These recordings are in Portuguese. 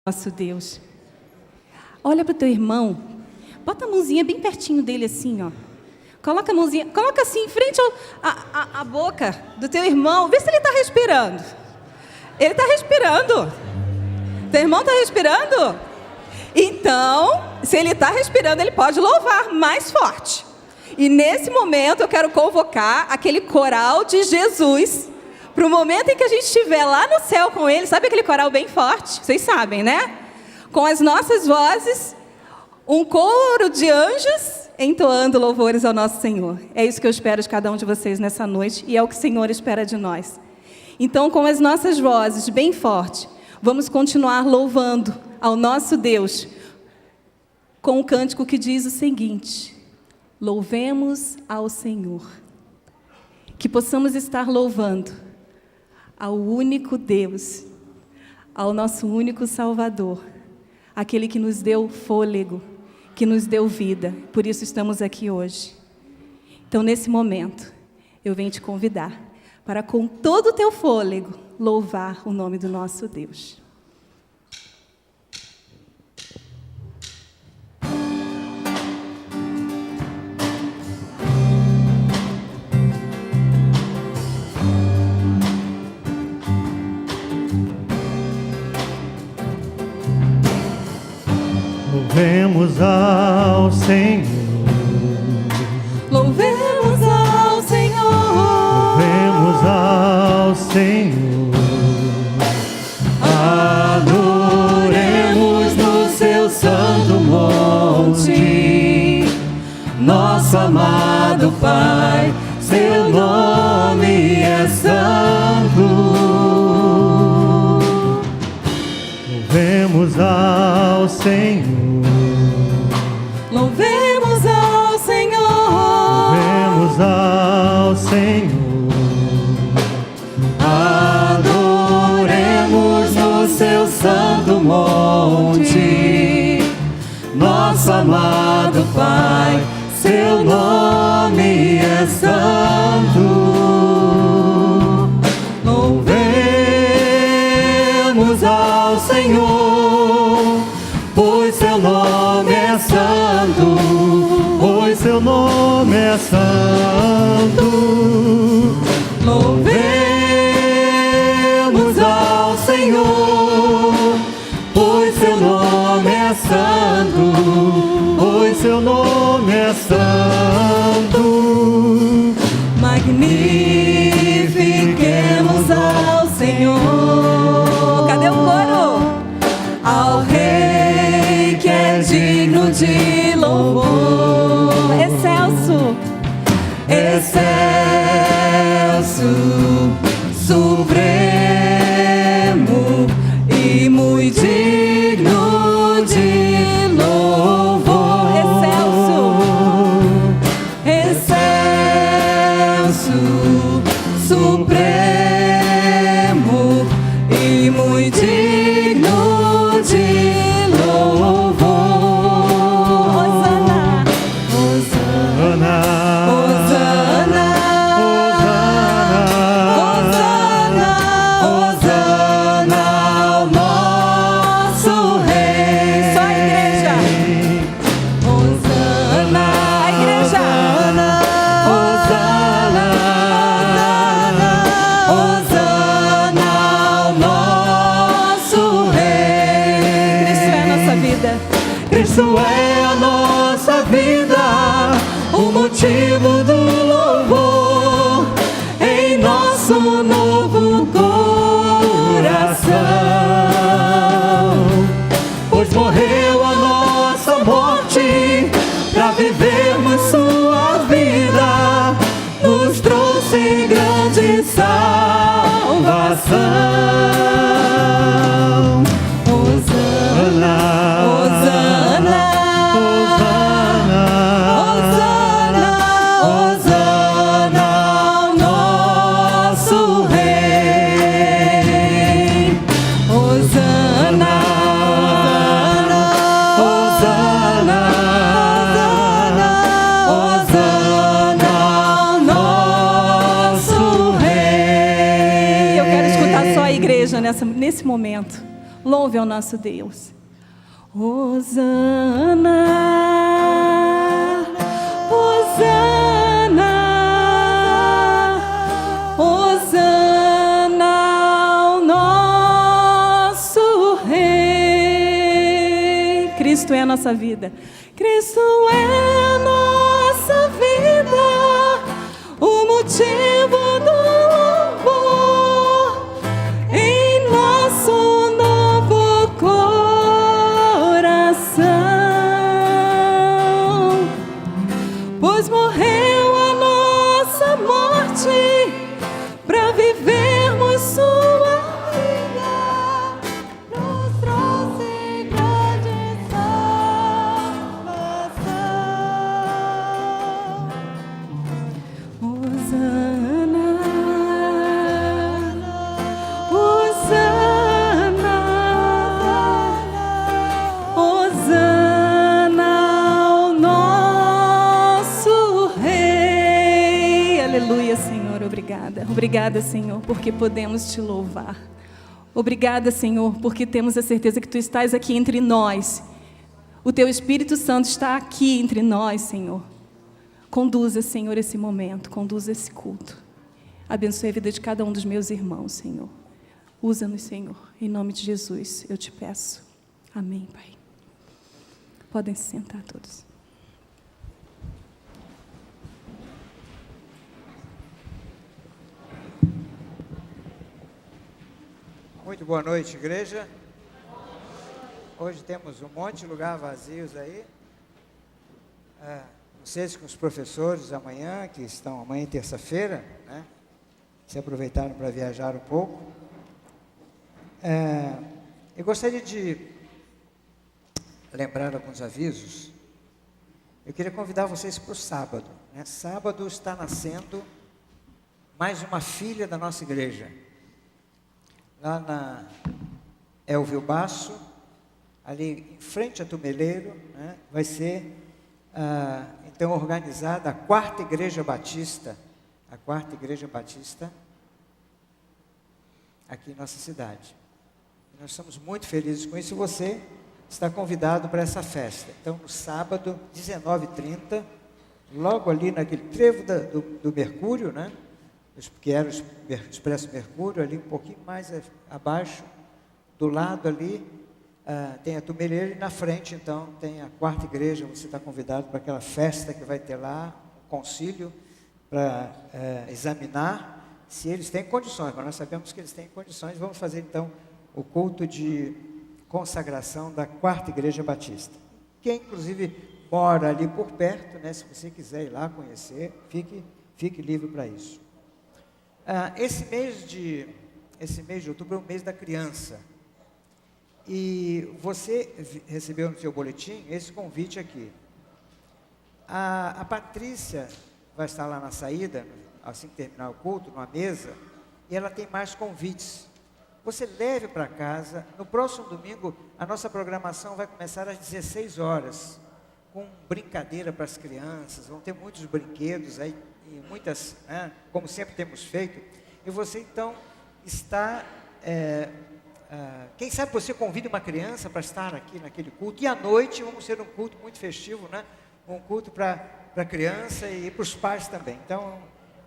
Nosso Deus. Olha para o teu irmão, bota a mãozinha bem pertinho dele assim, ó. Coloca a mãozinha, coloca assim em frente à boca do teu irmão, vê se ele está respirando. Ele está respirando. Teu irmão está respirando? Então, se ele está respirando, ele pode louvar mais forte. E nesse momento eu quero convocar aquele coral de Jesus para o momento em que a gente estiver lá no céu com ele. Sabe aquele coral bem forte? Vocês sabem, né? Com as nossas vozes, um coro de anjos entoando louvores ao nosso Senhor. É isso que eu espero de cada um de vocês nessa noite e é o que o Senhor espera de nós. Então, com as nossas vozes bem fortes, vamos continuar louvando ao nosso Deus com um cântico que diz o seguinte: louvemos ao Senhor. Que possamos estar louvando ao único Deus, ao nosso único Salvador, aquele que nos deu fôlego, que nos deu vida. Por isso estamos aqui hoje. Então, nesse momento, eu venho te convidar para, com todo o teu fôlego, louvar o nome do nosso Deus. Louvemos ao Senhor. Louvemos ao Senhor. Louvemos ao Senhor. Adoremos no seu santo monte, nosso amado Pai, seu nome é santo. Louvemos ao Senhor. Louvemos ao Senhor. Louvemos ao Senhor. Adoremos no seu santo monte, nosso amado Pai, seu nome é santo. Louvemos ao Senhor, pois seu nome é santo, pois seu nome é santo. Louvemos ao Senhor, pois seu nome é santo, pois seu nome é santo. Magnifiquemos ao Senhor. Cadê o coro? Ao Rei que é digno de louvor. Excelso. Excelso, supremo e muito digno de louvor. Excelso. Excelso, supremo e muito digno de louvor. Hosana. Hosana, Hosana. Hosana, Hosana ao nosso Rei. Só a igreja. Hosana, A igreja. Hosana, Hosana ao nosso Rei. Cristo é a nossa vida. Cristo é a nossa vida, o motivo do louvor em nosso novo coração. Pois morreu a nossa morte para vivermos sua vida, nos trouxe grande salvação. Hosana, Hosana. Hosana, Hosana ao nosso Rei. Hosana, Hosana, Hosana ao nosso Rei. Eu quero escutar só a igreja nesse momento. Louve ao nosso Deus. Hosana, Hosana, Hosana ao nosso Rei. Cristo é a nossa vida. Cristo é a nossa vida, o motivo do louvor em nosso novo coração, pois morreu a nossa morte para vivermos sua vida, nos trouxe grande salvação. Hosana, Hosana, Hosana ao nosso Rei. Aleluia, Senhor, obrigada. Obrigada, Senhor, porque podemos te louvar. Obrigada, Senhor, porque temos a certeza que Tu estás aqui entre nós. O Teu Espírito Santo está aqui entre nós, Senhor. Conduza, Senhor, esse momento, conduza esse culto. Abençoe a vida de cada um dos meus irmãos, Senhor. Usa-nos, Senhor, em nome de Jesus, eu te peço. Amém, Pai. Podem se sentar todos. Muito boa noite, igreja. Hoje temos um monte de lugar vazios aí. Vocês com os professores amanhã, que estão amanhã terça-feira, né? Se aproveitaram para viajar um pouco. Eu gostaria de lembrar alguns avisos. Eu queria convidar vocês para o sábado, né? Sábado está nascendo mais uma filha da nossa igreja. Lá na Elvio Basso, ali em frente a Tumeleiro, né? Vai ser então organizada a quarta igreja batista, aqui em nossa cidade. Nós estamos muito felizes com isso e você está convidado para essa festa. Então, no sábado, 19h30, logo ali naquele trevo do Mercúrio, né? Que era o Expresso Mercúrio, ali um pouquinho mais abaixo, do lado ali, tem a Tumeleiro e na frente, então, tem a quarta igreja. Você está convidado para aquela festa que vai ter lá, um concílio, para examinar se eles têm condições, mas nós sabemos que eles têm condições. Vamos fazer, então, o culto de consagração da quarta igreja batista. Quem, inclusive, mora ali por perto, né, se você quiser ir lá conhecer, fique livre para isso. Esse mês de outubro é o mês da criança. E você recebeu no seu boletim esse convite aqui. A Patrícia vai estar lá na saída, assim que terminar o culto, numa mesa, e ela tem mais convites. Você leve para casa. No próximo domingo, a nossa programação vai começar às 16 horas, com brincadeira para as crianças. Vão ter muitos brinquedos aí, e muitas, né, como sempre temos feito. E você, então, está... quem sabe você convida uma criança para estar aqui naquele culto. E à noite vamos ter um culto muito festivo, né? Um culto para a criança e para os pais também. Então,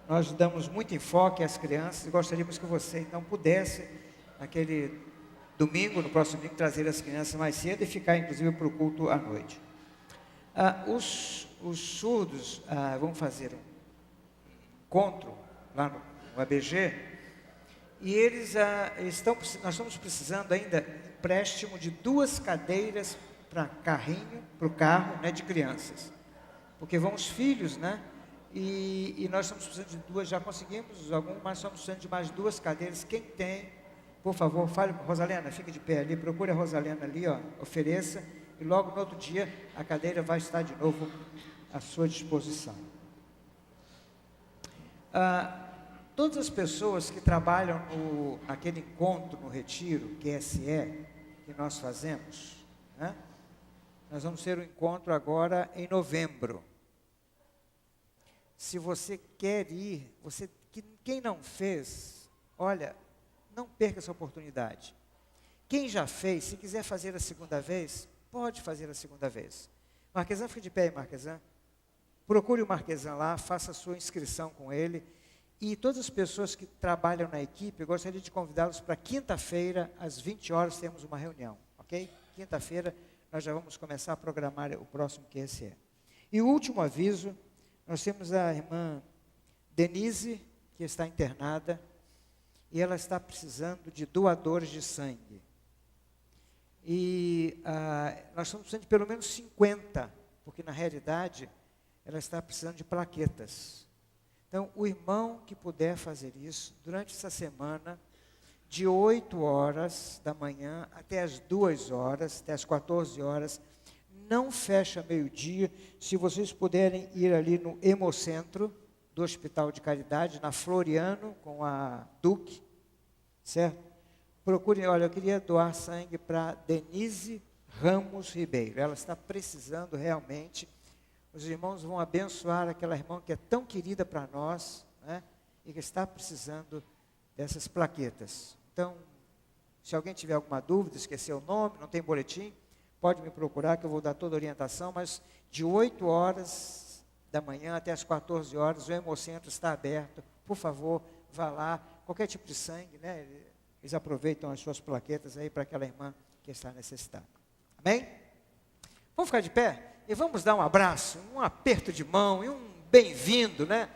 nós damos muito enfoque às crianças e gostaríamos que você, então, pudesse, naquele domingo, no próximo domingo, trazer as crianças mais cedo e ficar, inclusive, para o culto à noite. Os surdos vão fazer um encontro lá no ABG, e eles nós estamos precisando ainda empréstimo de 2 cadeiras para o carro, né, de crianças, porque vão os filhos, né, e nós estamos precisando de 2, já conseguimos algumas, mas estamos precisando de mais 2 cadeiras. Quem tem, por favor, fale, Rosalena, fica de pé ali, procure a Rosalena ali, ó, ofereça, e logo no outro dia a cadeira vai estar de novo à sua disposição. Todas as pessoas que trabalham naquele encontro, no retiro, QSE, que nós fazemos, né? Nós vamos ter um encontro agora em novembro. Se você quer ir, quem não fez, olha, não perca essa oportunidade. Quem já fez, se quiser fazer a segunda vez, pode fazer a segunda vez. Marquesan, fica de pé aí, Marquesan. Procure o Marquesan lá, faça a sua inscrição com ele. E todas as pessoas que trabalham na equipe, eu gostaria de convidá-los para quinta-feira, às 20 horas, temos uma reunião, ok? Quinta-feira, nós já vamos começar a programar o próximo QSE. E o último aviso, nós temos a irmã Denise, que está internada, e ela está precisando de doadores de sangue. E nós estamos precisando de pelo menos 50, porque na realidade ela está precisando de plaquetas. Então, o irmão que puder fazer isso, durante essa semana, de 8 horas da manhã até as 2 horas, até as 14 horas, não fecha meio-dia. Se vocês puderem ir ali no Hemocentro do Hospital de Caridade, na Floriano, com a Duque, certo? Procurem, olha, eu queria doar sangue para Denise Ramos Ribeiro. Ela está precisando realmente. Os irmãos vão abençoar aquela irmã que é tão querida para nós, né? E que está precisando dessas plaquetas. Então, se alguém tiver alguma dúvida, esqueceu o nome, não tem boletim, pode me procurar que eu vou dar toda a orientação, mas de 8 horas da manhã até as 14 horas, o Hemocentro está aberto. Por favor, vá lá. Qualquer tipo de sangue, né? Eles aproveitam as suas plaquetas aí para aquela irmã que está necessitada. Amém? Vamos ficar de pé e vamos dar um abraço, um aperto de mão e um bem-vindo, né?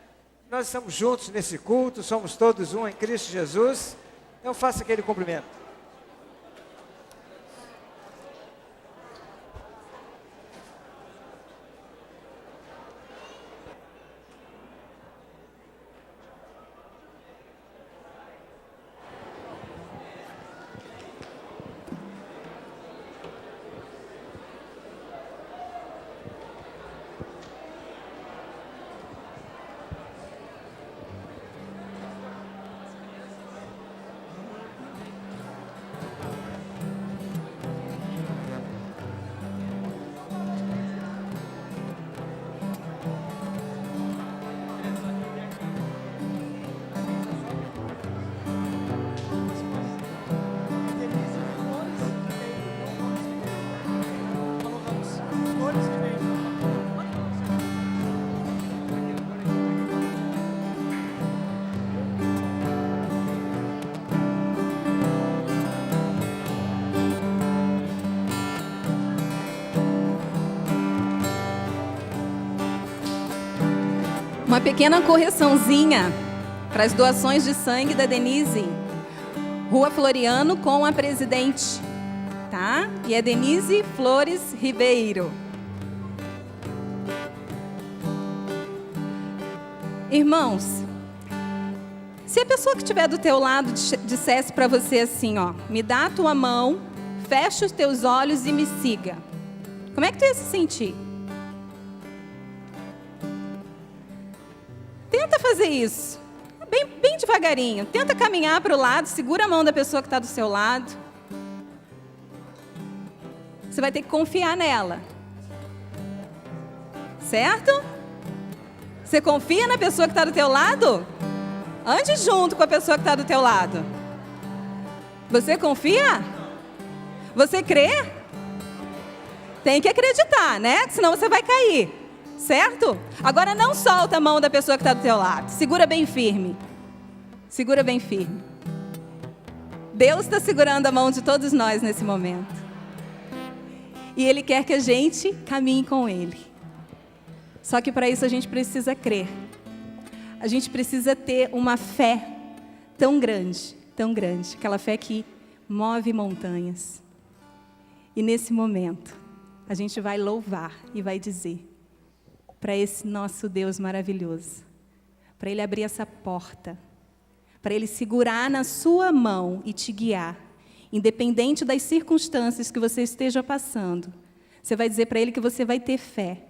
Nós estamos juntos nesse culto, somos todos um em Cristo Jesus. Então faça aquele cumprimento. Uma pequena correçãozinha para as doações de sangue da Denise. Rua Floriano com a Presidente, tá? E é Denise Flores Ribeiro. Irmãos, se a pessoa que estiver do teu lado dissesse para você assim, ó, me dá a tua mão, fecha os teus olhos e me siga. Como é que tu ia se sentir? Tenta fazer isso, bem devagarinho. Tenta caminhar para o lado, segura a mão da pessoa que está do seu lado. Você vai ter que confiar nela. Certo? Você confia na pessoa que está do teu lado? Ande junto com a pessoa que está do teu lado. Você confia? Você crê? Tem que acreditar, né? Senão você vai cair. Certo? Agora não solta a mão da pessoa que está do teu lado. Segura bem firme. Segura bem firme. Deus está segurando a mão de todos nós nesse momento. E Ele quer que a gente caminhe com Ele. Só que para isso a gente precisa crer. A gente precisa ter uma fé tão grande, aquela fé que move montanhas. E nesse momento, a gente vai louvar e vai dizer para esse nosso Deus maravilhoso, para Ele abrir essa porta, para Ele segurar na sua mão e te guiar, independente das circunstâncias que você esteja passando. Você vai dizer para Ele que você vai ter fé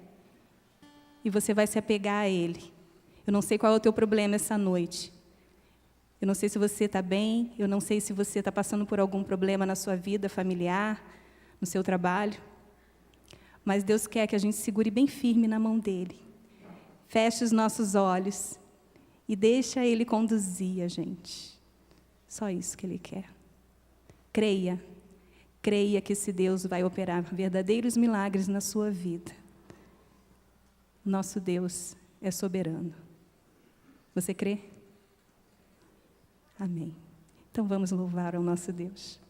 e você vai se apegar a Ele. Eu não sei qual é o teu problema essa noite. Eu não sei se você está bem, eu não sei se você está passando por algum problema na sua vida familiar, no seu trabalho. Mas Deus quer que a gente segure bem firme na mão dEle. Feche os nossos olhos e deixa Ele conduzir a gente. Só isso que Ele quer. Creia Creia que esse Deus vai operar verdadeiros milagres na sua vida. Nosso Deus é soberano. Você crê? Amém. Então vamos louvar ao nosso Deus.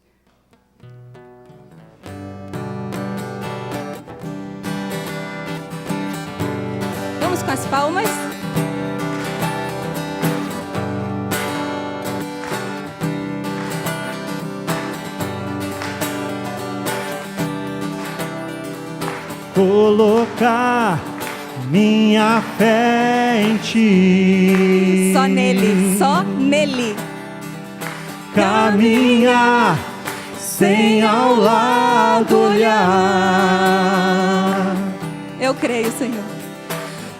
Vamos com as palmas. Colocar minha fé em ti. Só nele, só nele. Caminhar sem ao lado olhar. Eu creio, Senhor.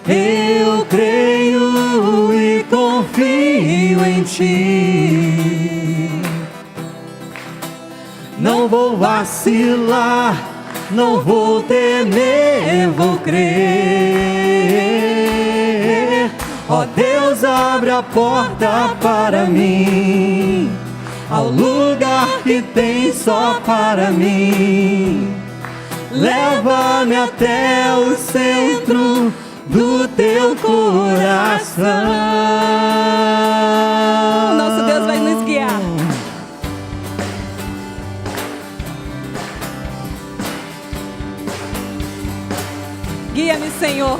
Eu creio e confio em ti. Não vou vacilar, não vou temer, vou crer. Ó Deus, abre a porta para mim, ao lugar que tem só para mim. Leva-me até o centro do teu coração. Nosso Deus vai nos guiar. Guia-me, Senhor.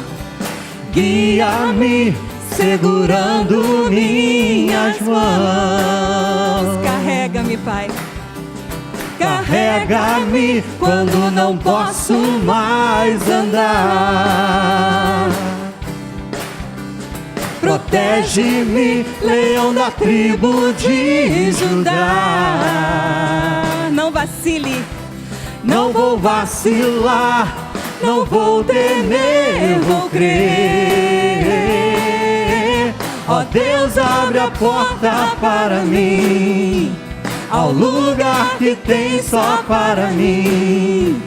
Guia-me segurando minhas mãos. Carrega-me, Pai. Carrega-me quando não posso mais andar. Protege-me, leão da tribo de Judá. Não vacile. Não vou vacilar, não vou temer, vou crer. Ó Deus, abre a porta para mim, ao lugar que tem só para mim.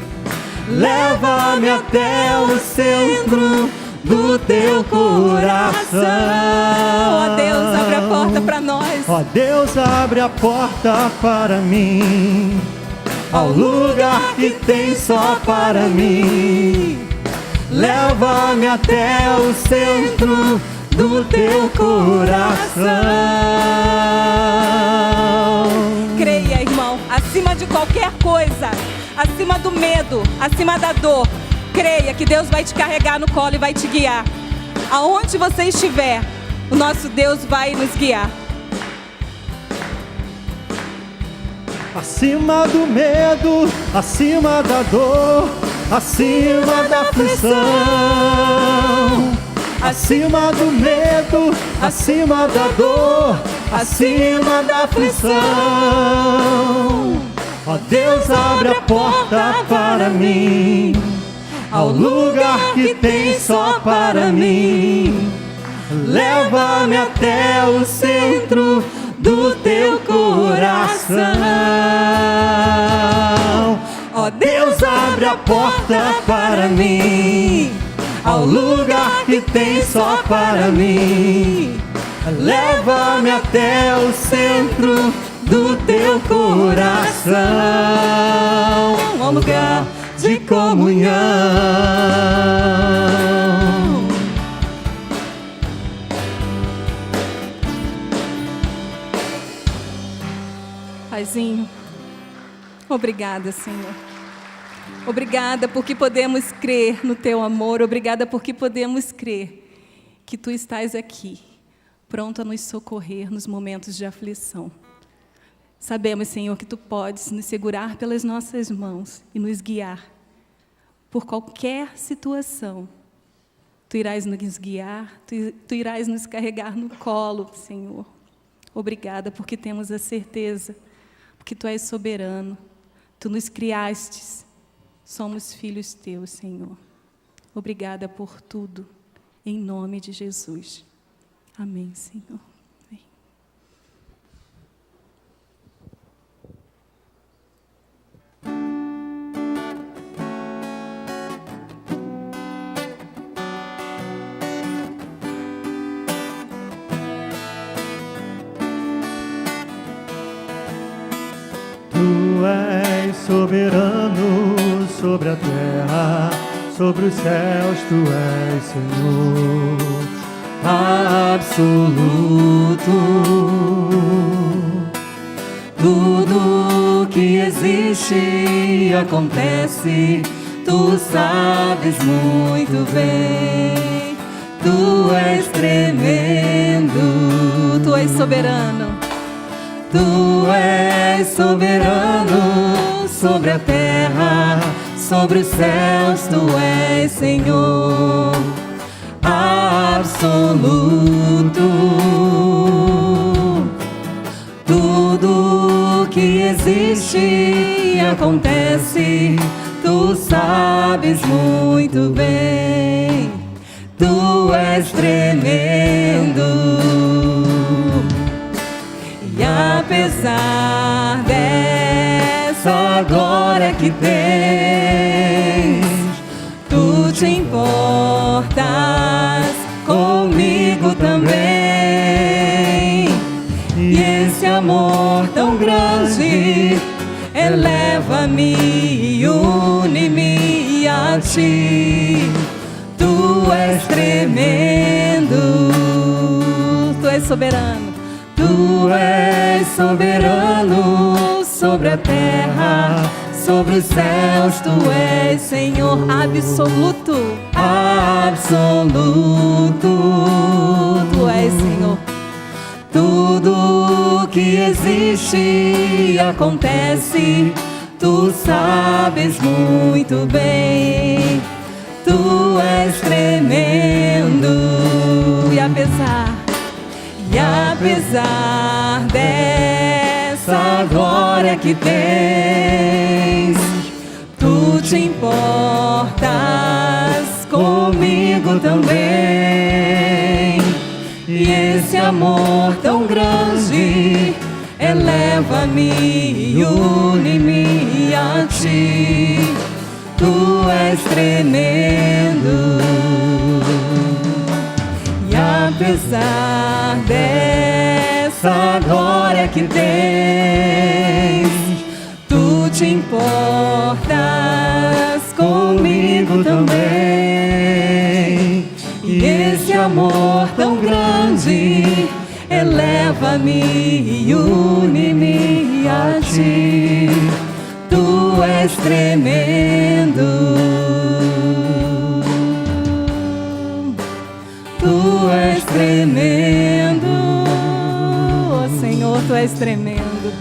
Leva-me até o centro do teu coração. Ó Deus, abre a porta para nós. Ó Deus, abre a porta para mim, ao lugar que tem só para mim. Leva-me até o centro do teu coração. Creia, irmão, acima de qualquer coisa, acima do medo, acima da dor, creia que Deus vai te carregar no colo e vai te guiar. Aonde você estiver, o nosso Deus vai nos guiar. Acima do medo, acima da dor, acima da aflição. Acima do medo, acima da dor, acima da aflição. Ó Deus, abre a porta para mim, ao lugar que tem só para mim. Leva-me até o centro do teu coração. Ó Deus, abre a porta para mim, ao lugar que tem só para mim. Leva-me até o centro do teu coração, um lugar de comunhão. Paizinho, obrigada, Senhor. Obrigada porque podemos crer no Teu amor. Obrigada porque podemos crer que Tu estás aqui, pronto a nos socorrer nos momentos de aflição. Sabemos, Senhor, que Tu podes nos segurar pelas nossas mãos e nos guiar por qualquer situação. Tu irás nos guiar, Tu irás nos carregar no colo, Senhor. Obrigada porque temos a certeza, porque Tu és soberano, Tu nos criastes, somos filhos Teus, Senhor. Obrigada por tudo, em nome de Jesus. Amém, Senhor. Amém. Tu és soberano sobre a terra, sobre os céus, tu és Senhor absoluto. Tudo que existe e acontece, tu sabes muito bem. Tu és tremendo, Tu és soberano. tu és soberano sobre a terra, sobre os céus, tu és Senhor absoluto. Tudo que existe e acontece, tu sabes muito bem. Tu és tremendo. E apesar dessa glória que tens, tu te importas comigo também. E esse amor tão grande eleva-me e une-me a ti. Tu és tremendo. Tu és soberano. Tu és soberano sobre a terra, sobre os céus, tu és Senhor absoluto. absoluto. Tu és Senhor. Tudo que existe e acontece, tu sabes muito bem. Tu és tremendo. E apesar dessa glória que tens, tu te importas comigo também. E esse amor tão grande eleva-me e une-me a ti. Tu és tremendo. E apesar dessa glória que tens, tu te importas comigo também. E esse amor tão grande eleva-me e une-me a ti. Tu és tremendo. Tu és tremendo. Oh, Senhor, tu és tremendo.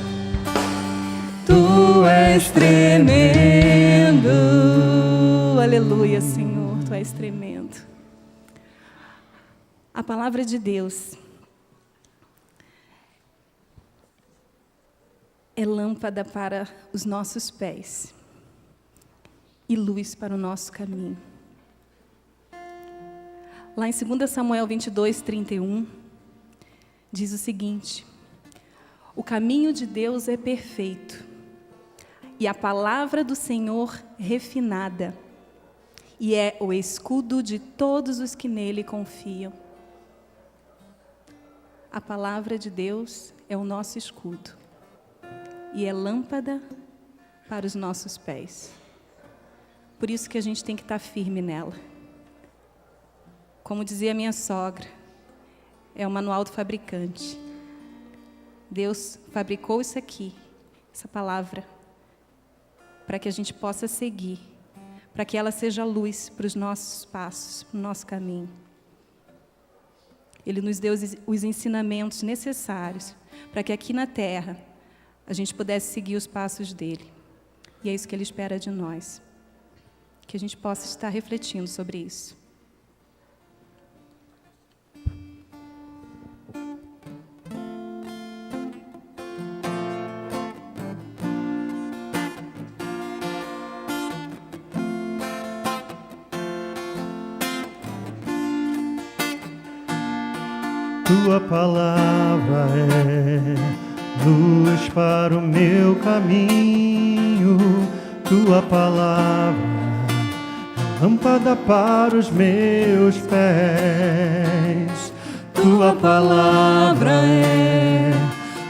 Tu és tremendo. Aleluia, Senhor, tu és tremendo. A palavra de Deus é lâmpada para os nossos pés e luz para o nosso caminho. Lá em 2 Samuel 22, 31, diz o seguinte: o caminho de Deus é perfeito, e a palavra do Senhor refinada, e é o escudo de todos os que nele confiam. A palavra de Deus é o nosso escudo, e é lâmpada para os nossos pés. Por isso que a gente tem que estar firme nela. Como dizia minha sogra, é o manual do fabricante. Deus fabricou isso aqui, essa palavra, para que a gente possa seguir, para que ela seja luz para os nossos passos, para o nosso caminho. Ele nos deu os ensinamentos necessários para que aqui na terra a gente pudesse seguir os passos dele. E é isso que ele espera de nós, que a gente possa estar refletindo sobre isso. Tua palavra é luz para o meu caminho. Tua palavra é lâmpada para os meus pés. Tua palavra é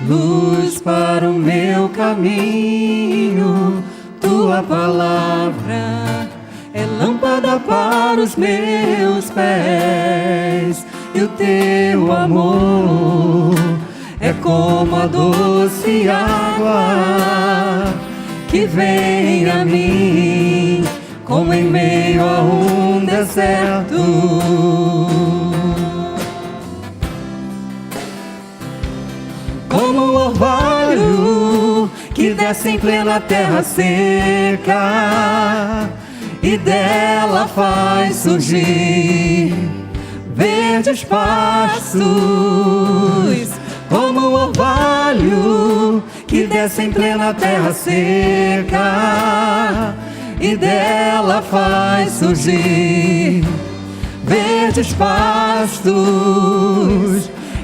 luz para o meu caminho. tua palavra é lâmpada para os meus pés, e o teu amor é como a doce água que vem a mim, como em meio a um deserto. Como um orvalho que desce em plena terra seca, e dela faz surgir verdes pastos. Como um orvalho que desce em plena terra seca, e dela faz surgir verdes pastos.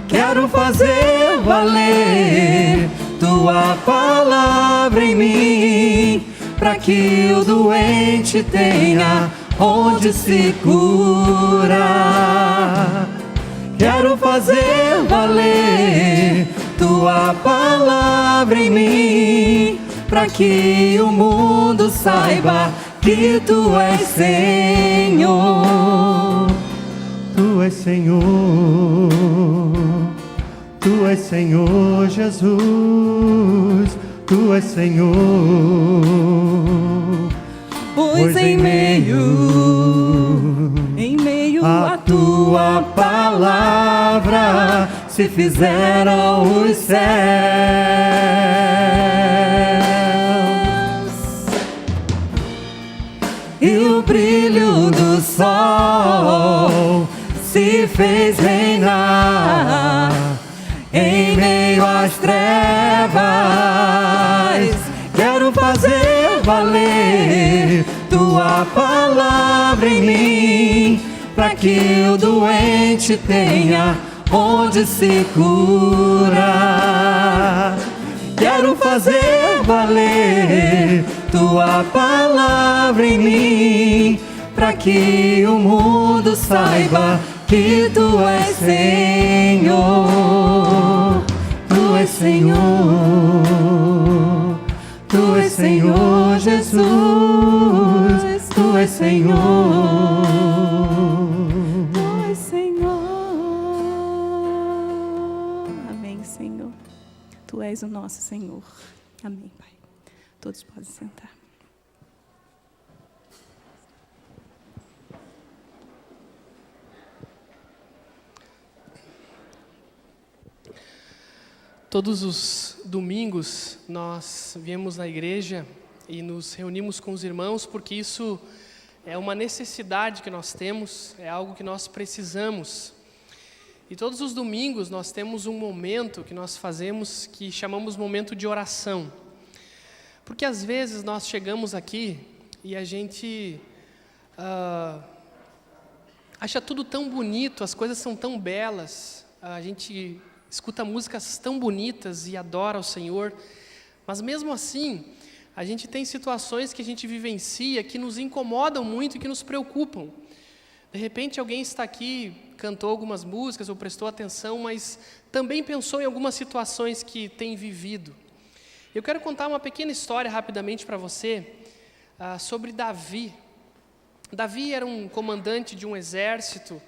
Quero fazer valer tua palavra em mim, para que o doente tenha onde se curar. Quero fazer valer tua palavra em mim, para que o mundo saiba que tu és Senhor. Tu és Senhor, tu és Senhor Jesus, tu és Senhor. Pois em meio a tua palavra se fizeram os céus, e o brilho do sol se fez reinar em meio às trevas. Quero fazer valer tua palavra em mim, para que o doente tenha onde se curar. Quero fazer valer tua palavra em mim, para que o mundo saiba que tu és Senhor. Tu és Senhor, tu és Senhor Jesus, tu és Senhor. Tu és Senhor. Amém, Senhor. Tu és o nosso Senhor. Amém, Pai. Todos podem sentar. Todos os domingos nós viemos na igreja e nos reunimos com os irmãos, porque isso é uma necessidade que nós temos, é algo que nós precisamos. E todos os domingos nós temos um momento que nós fazemos, que chamamos momento de oração. Porque às vezes nós chegamos aqui e a gente acha tudo tão bonito, as coisas são tão belas, a gente escuta músicas tão bonitas e adora o Senhor, mas mesmo assim, a gente tem situações que a gente vivencia que nos incomodam muito e que nos preocupam. De repente alguém está aqui, cantou algumas músicas ou prestou atenção, mas também pensou em algumas situações que tem vivido. Eu quero contar uma pequena história rapidamente para você, sobre Davi. Davi era um comandante de um exército,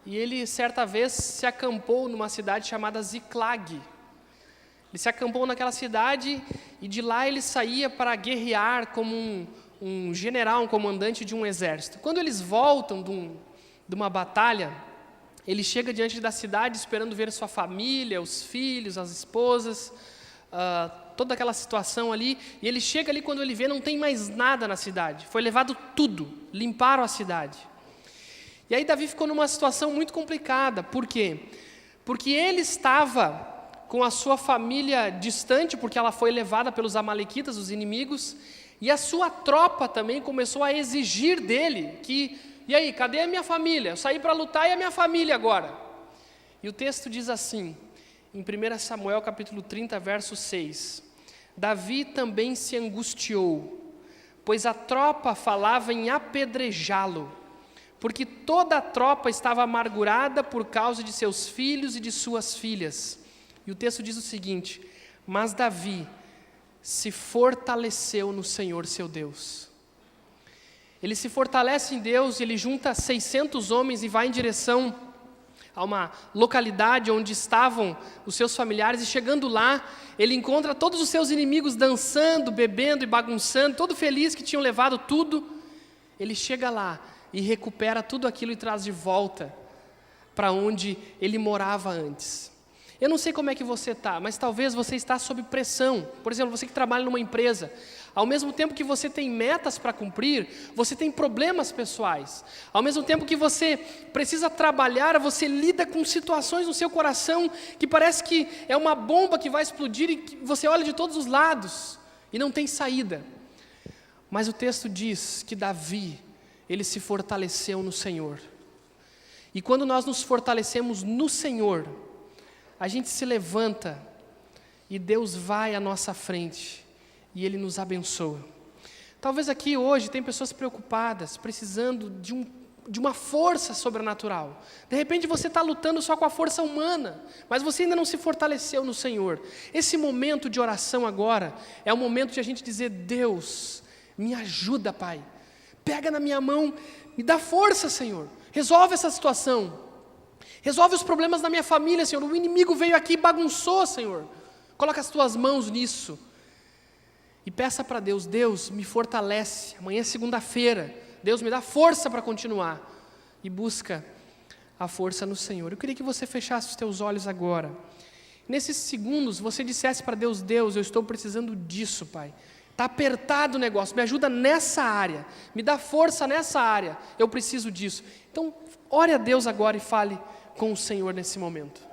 e ele, certa vez, se acampou numa cidade chamada Ziclag. Ele se acampou naquela cidade e de lá ele saía para guerrear como um general, um comandante de um exército. Quando eles voltam de uma batalha, ele chega diante da cidade esperando ver sua família, os filhos, as esposas, toda aquela situação ali. E ele chega ali, quando ele vê, não tem mais nada na cidade. Foi levado tudo, limparam a cidade. E aí Davi ficou numa situação muito complicada. Por quê? Porque ele estava com a sua família distante, porque ela foi levada pelos amalequitas, os inimigos, e a sua tropa também começou a exigir dele que, e aí, cadê a minha família? Eu saí para lutar e a minha família agora? E o texto diz assim, em 1 Samuel capítulo 30, verso 6, Davi também se angustiou, pois a tropa falava em apedrejá-lo, porque toda a tropa estava amargurada por causa de seus filhos e de suas filhas. E o texto diz o seguinte, mas Davi se fortaleceu no Senhor seu Deus. Ele se fortalece em Deus, ele junta 600 homens e vai em direção a uma localidade onde estavam os seus familiares, e chegando lá, ele encontra todos os seus inimigos dançando, bebendo e bagunçando, todo feliz que tinham levado tudo. Ele chega lá e recupera tudo aquilo e traz de volta para onde ele morava antes. Eu não sei como é que você está, mas talvez você está sob pressão. Por exemplo, você que trabalha numa empresa, ao mesmo tempo que você tem metas para cumprir, você tem problemas pessoais. Ao mesmo tempo que você precisa trabalhar, você lida com situações no seu coração que parece que é uma bomba que vai explodir e que você olha de todos os lados e não tem saída. Mas o texto diz que Davi, ele se fortaleceu no Senhor. E quando nós nos fortalecemos no Senhor, a gente se levanta e Deus vai à nossa frente e Ele nos abençoa. Talvez aqui hoje tem pessoas preocupadas, precisando de uma força sobrenatural. De repente você está lutando só com a força humana, mas você ainda não se fortaleceu no Senhor. Esse momento de oração agora é o momento de a gente dizer: Deus, me ajuda, Pai. Pega na minha mão, me dá força, Senhor. Resolve essa situação. Resolve os problemas da minha família, Senhor. O inimigo veio aqui e bagunçou, Senhor. Coloca as tuas mãos nisso. E peça para Deus: Deus, me fortalece. Amanhã é segunda-feira. Deus, me dá força para continuar. E busca a força no Senhor. Eu queria que você fechasse os teus olhos agora. Nesses segundos, você dissesse para Deus: Deus, eu estou precisando disso, Pai. Está apertado o negócio, me ajuda nessa área. Me dá força nessa área. Eu preciso disso. Então, ore a Deus agora e fale com o Senhor nesse momento.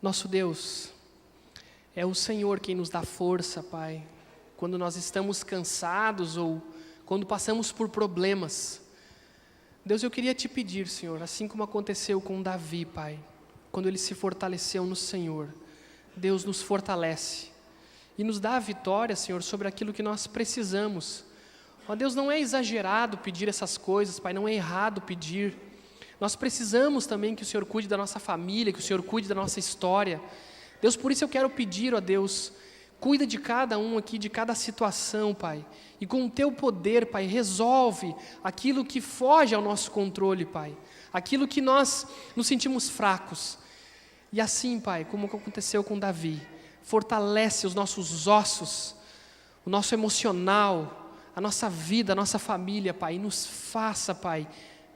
Nosso Deus, é o Senhor quem nos dá força, Pai, quando nós estamos cansados ou quando passamos por problemas. Deus, eu queria te pedir, Senhor, assim como aconteceu com Davi, Pai, quando ele se fortaleceu no Senhor, Deus nos fortalece e nos dá a vitória, Senhor, sobre aquilo que nós precisamos. Ó Deus, não é exagerado pedir essas coisas, Pai, não é errado pedir. Nós precisamos também que o Senhor cuide da nossa família, que o Senhor cuide da nossa história. Deus, por isso eu quero pedir, ó Deus, cuida de cada um aqui, de cada situação, Pai. E com o Teu poder, Pai, resolve aquilo que foge ao nosso controle, Pai. Aquilo que nós nos sentimos fracos. E assim, Pai, como aconteceu com Davi, fortalece os nossos ossos, o nosso emocional, a nossa vida, a nossa família, Pai. E nos faça, Pai,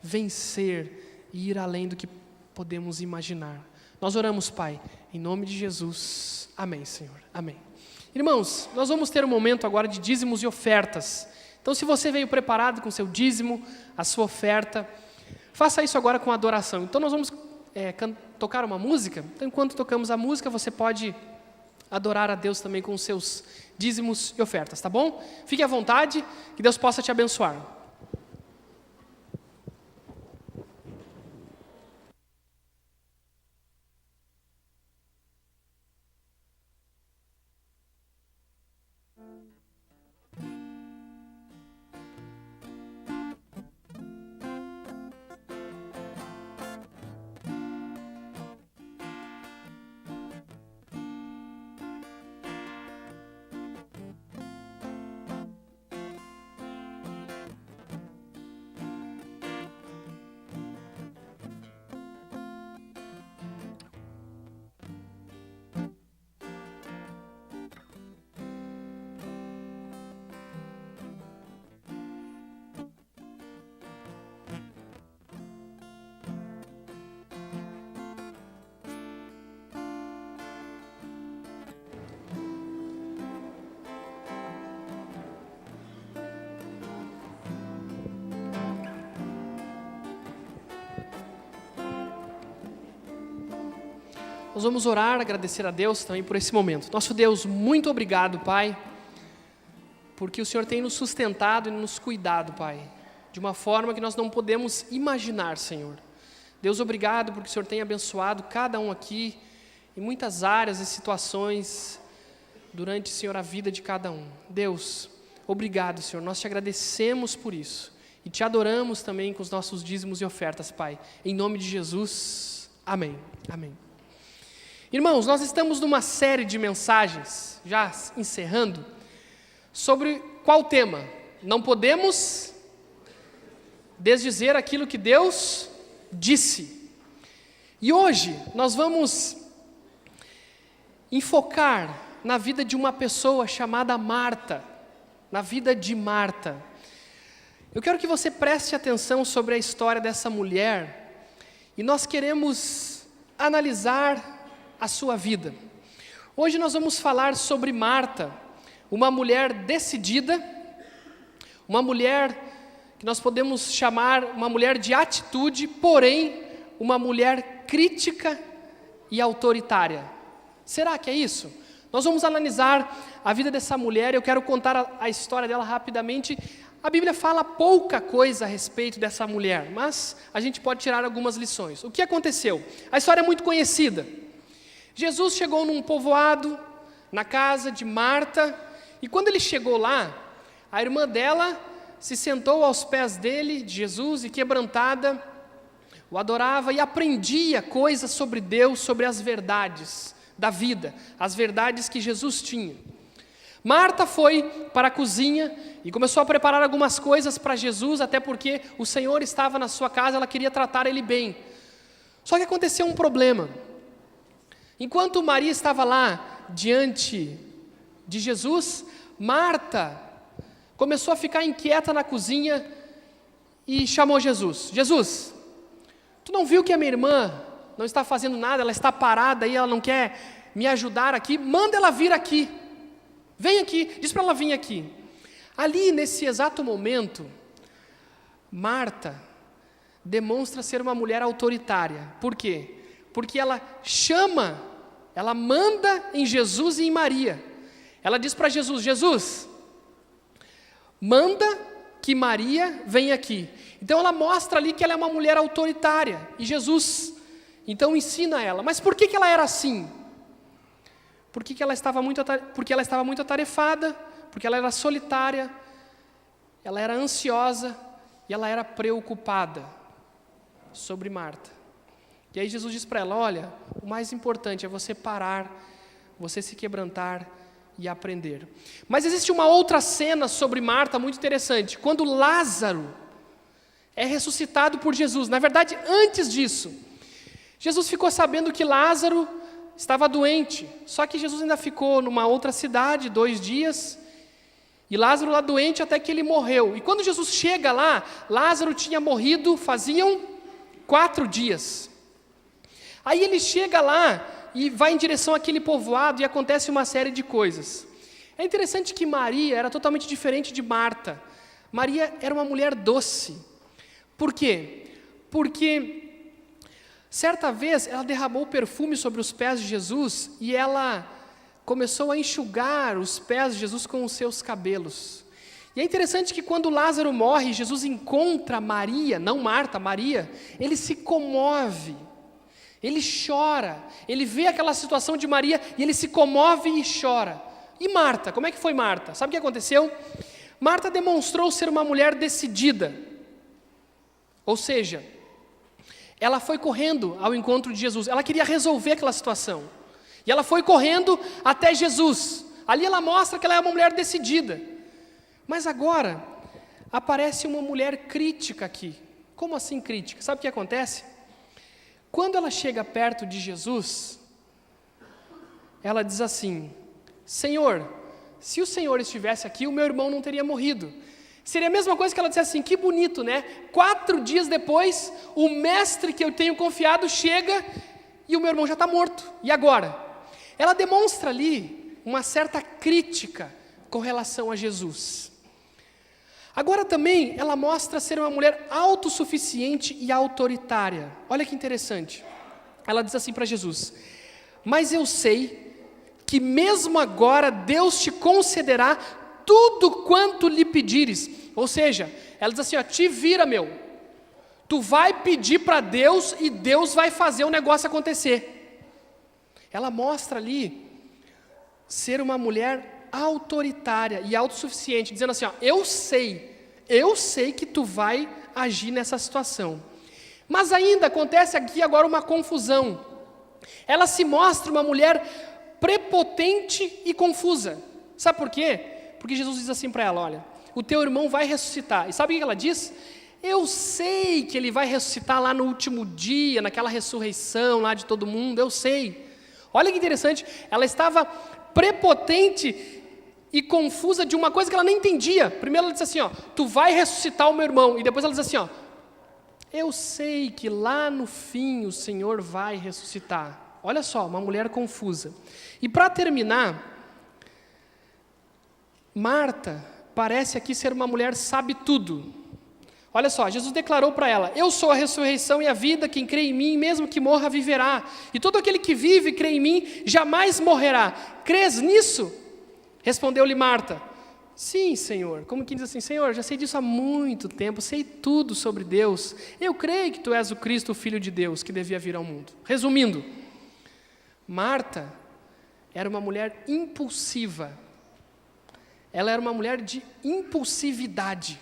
vencer e ir além do que podemos imaginar. Nós oramos, Pai, em nome de Jesus. Amém, Senhor. Amém. Irmãos, nós vamos ter um momento agora de dízimos e ofertas. Então, se você veio preparado com seu dízimo, a sua oferta, faça isso agora com adoração. Então, nós vamos tocar uma música. Então, enquanto tocamos a música, você pode adorar a Deus também com os seus dízimos e ofertas, tá bom? Fique à vontade, que Deus possa te abençoar. Nós vamos orar, agradecer a Deus também por esse momento. Nosso Deus, muito obrigado, Pai, porque o Senhor tem nos sustentado e nos cuidado, Pai, de uma forma que nós não podemos imaginar, Senhor. Deus, obrigado porque o Senhor tem abençoado cada um aqui, em muitas áreas e situações, durante, Senhor, a vida de cada um. Deus, obrigado, Senhor, nós te agradecemos por isso, e te adoramos também com os nossos dízimos e ofertas, Pai, em nome de Jesus, amém, amém. Irmãos, nós estamos numa série de mensagens, já encerrando, sobre qual tema? Não podemos desdizer aquilo que Deus disse. E hoje nós vamos enfocar na vida de uma pessoa chamada Marta, na vida de Marta. Eu quero que você preste atenção sobre a história dessa mulher, e nós queremos analisar a sua vida. Hoje nós vamos falar sobre Marta, uma mulher decidida, uma mulher que nós podemos chamar uma mulher de atitude, porém uma mulher crítica e autoritária. Será que é isso? Nós vamos analisar a vida dessa mulher. Eu quero contar a história dela rapidamente. A Bíblia fala pouca coisa a respeito dessa mulher, mas a gente pode tirar algumas lições. O que aconteceu? A história é muito conhecida. Jesus chegou num povoado, na casa de Marta, e quando ele chegou lá, a irmã dela se sentou aos pés dele, de Jesus, e quebrantada, o adorava e aprendia coisas sobre Deus, sobre as verdades da vida, as verdades que Jesus tinha. Marta foi para a cozinha e começou a preparar algumas coisas para Jesus, até porque o Senhor estava na sua casa, ela queria tratar ele bem. Só que aconteceu um problema. Enquanto Maria estava lá diante de Jesus, Marta começou a ficar inquieta na cozinha e chamou Jesus. Jesus, tu não viu que a minha irmã não está fazendo nada, ela está parada e ela não quer me ajudar aqui? Manda ela vir aqui. Vem aqui, diz para ela vir aqui. Ali, nesse exato momento, Marta demonstra ser uma mulher autoritária. Por quê? Porque ela ela manda em Jesus e em Maria. Ela diz para Jesus, Jesus, manda que Maria venha aqui. Então ela mostra ali que ela é uma mulher autoritária. E Jesus, então, ensina ela. Mas por que ela era assim? Porque ela estava muito atarefada, porque ela era solitária, ela era ansiosa e ela era preocupada sobre Marta. E aí Jesus diz para ela, olha, o mais importante é você parar, você se quebrantar e aprender. Mas existe uma outra cena sobre Marta muito interessante. Quando Lázaro é ressuscitado por Jesus, na verdade, antes disso, Jesus ficou sabendo que Lázaro estava doente, só que Jesus ainda ficou numa outra cidade 2 dias, e Lázaro lá doente até que ele morreu. E quando Jesus chega lá, Lázaro tinha morrido faziam 4 dias. Aí ele chega lá e vai em direção àquele povoado e acontece uma série de coisas. É interessante que Maria era totalmente diferente de Marta. Maria era uma mulher doce. Por quê? Porque certa vez ela derramou perfume sobre os pés de Jesus e ela começou a enxugar os pés de Jesus com os seus cabelos. E é interessante que quando Lázaro morre, Jesus encontra Maria, não Marta, Maria, ele se comove. Ele chora, ele vê aquela situação de Maria e ele se comove e chora. E Marta, como é que foi Marta? Sabe o que aconteceu? Marta demonstrou ser uma mulher decidida. Ou seja, ela foi correndo ao encontro de Jesus, ela queria resolver aquela situação. E ela foi correndo até Jesus. Ali ela mostra que ela é uma mulher decidida. Mas agora, aparece uma mulher crítica aqui. Como assim crítica? Sabe o que acontece? Quando ela chega perto de Jesus, ela diz assim, Senhor, se o Senhor estivesse aqui, o meu irmão não teria morrido. Seria a mesma coisa que ela dissesse assim, que bonito, né? 4 dias depois, o mestre que eu tenho confiado chega e o meu irmão já está morto. E agora? Ela demonstra ali uma certa crítica com relação a Jesus. Agora também ela mostra ser uma mulher autossuficiente e autoritária. Olha que interessante. Ela diz assim para Jesus, mas eu sei que mesmo agora Deus te concederá tudo quanto lhe pedires. Ou seja, ela diz assim, ó, te vira, meu. Tu vai pedir para Deus e Deus vai fazer o negócio acontecer. Ela mostra ali ser uma mulher autoritária e autossuficiente, dizendo assim, ó, eu sei que tu vai agir nessa situação. Mas ainda acontece aqui agora uma confusão. Ela se mostra uma mulher prepotente e confusa. Sabe por quê? Porque Jesus diz assim para ela, olha, o teu irmão vai ressuscitar. E sabe o que ela diz? Eu sei que ele vai ressuscitar lá no último dia, naquela ressurreição lá de todo mundo, eu sei. Olha que interessante, ela estava prepotente e confusa de uma coisa que ela nem entendia. Primeiro ela disse assim, ó, tu vai ressuscitar o meu irmão. E depois ela diz assim, ó, eu sei que lá no fim o Senhor vai ressuscitar. Olha só, uma mulher confusa. E para terminar, Marta parece aqui ser uma mulher sabe tudo. Olha só, Jesus declarou para ela, eu sou a ressurreição e a vida, quem crê em mim, mesmo que morra, viverá. E todo aquele que vive e crê em mim, jamais morrerá. Crês nisso? Respondeu-lhe Marta, sim, Senhor. Como quem diz assim, Senhor, já sei disso há muito tempo, sei tudo sobre Deus. Eu creio que tu és o Cristo, o Filho de Deus, que devia vir ao mundo. Resumindo, Marta era uma mulher impulsiva. Ela era uma mulher de impulsividade.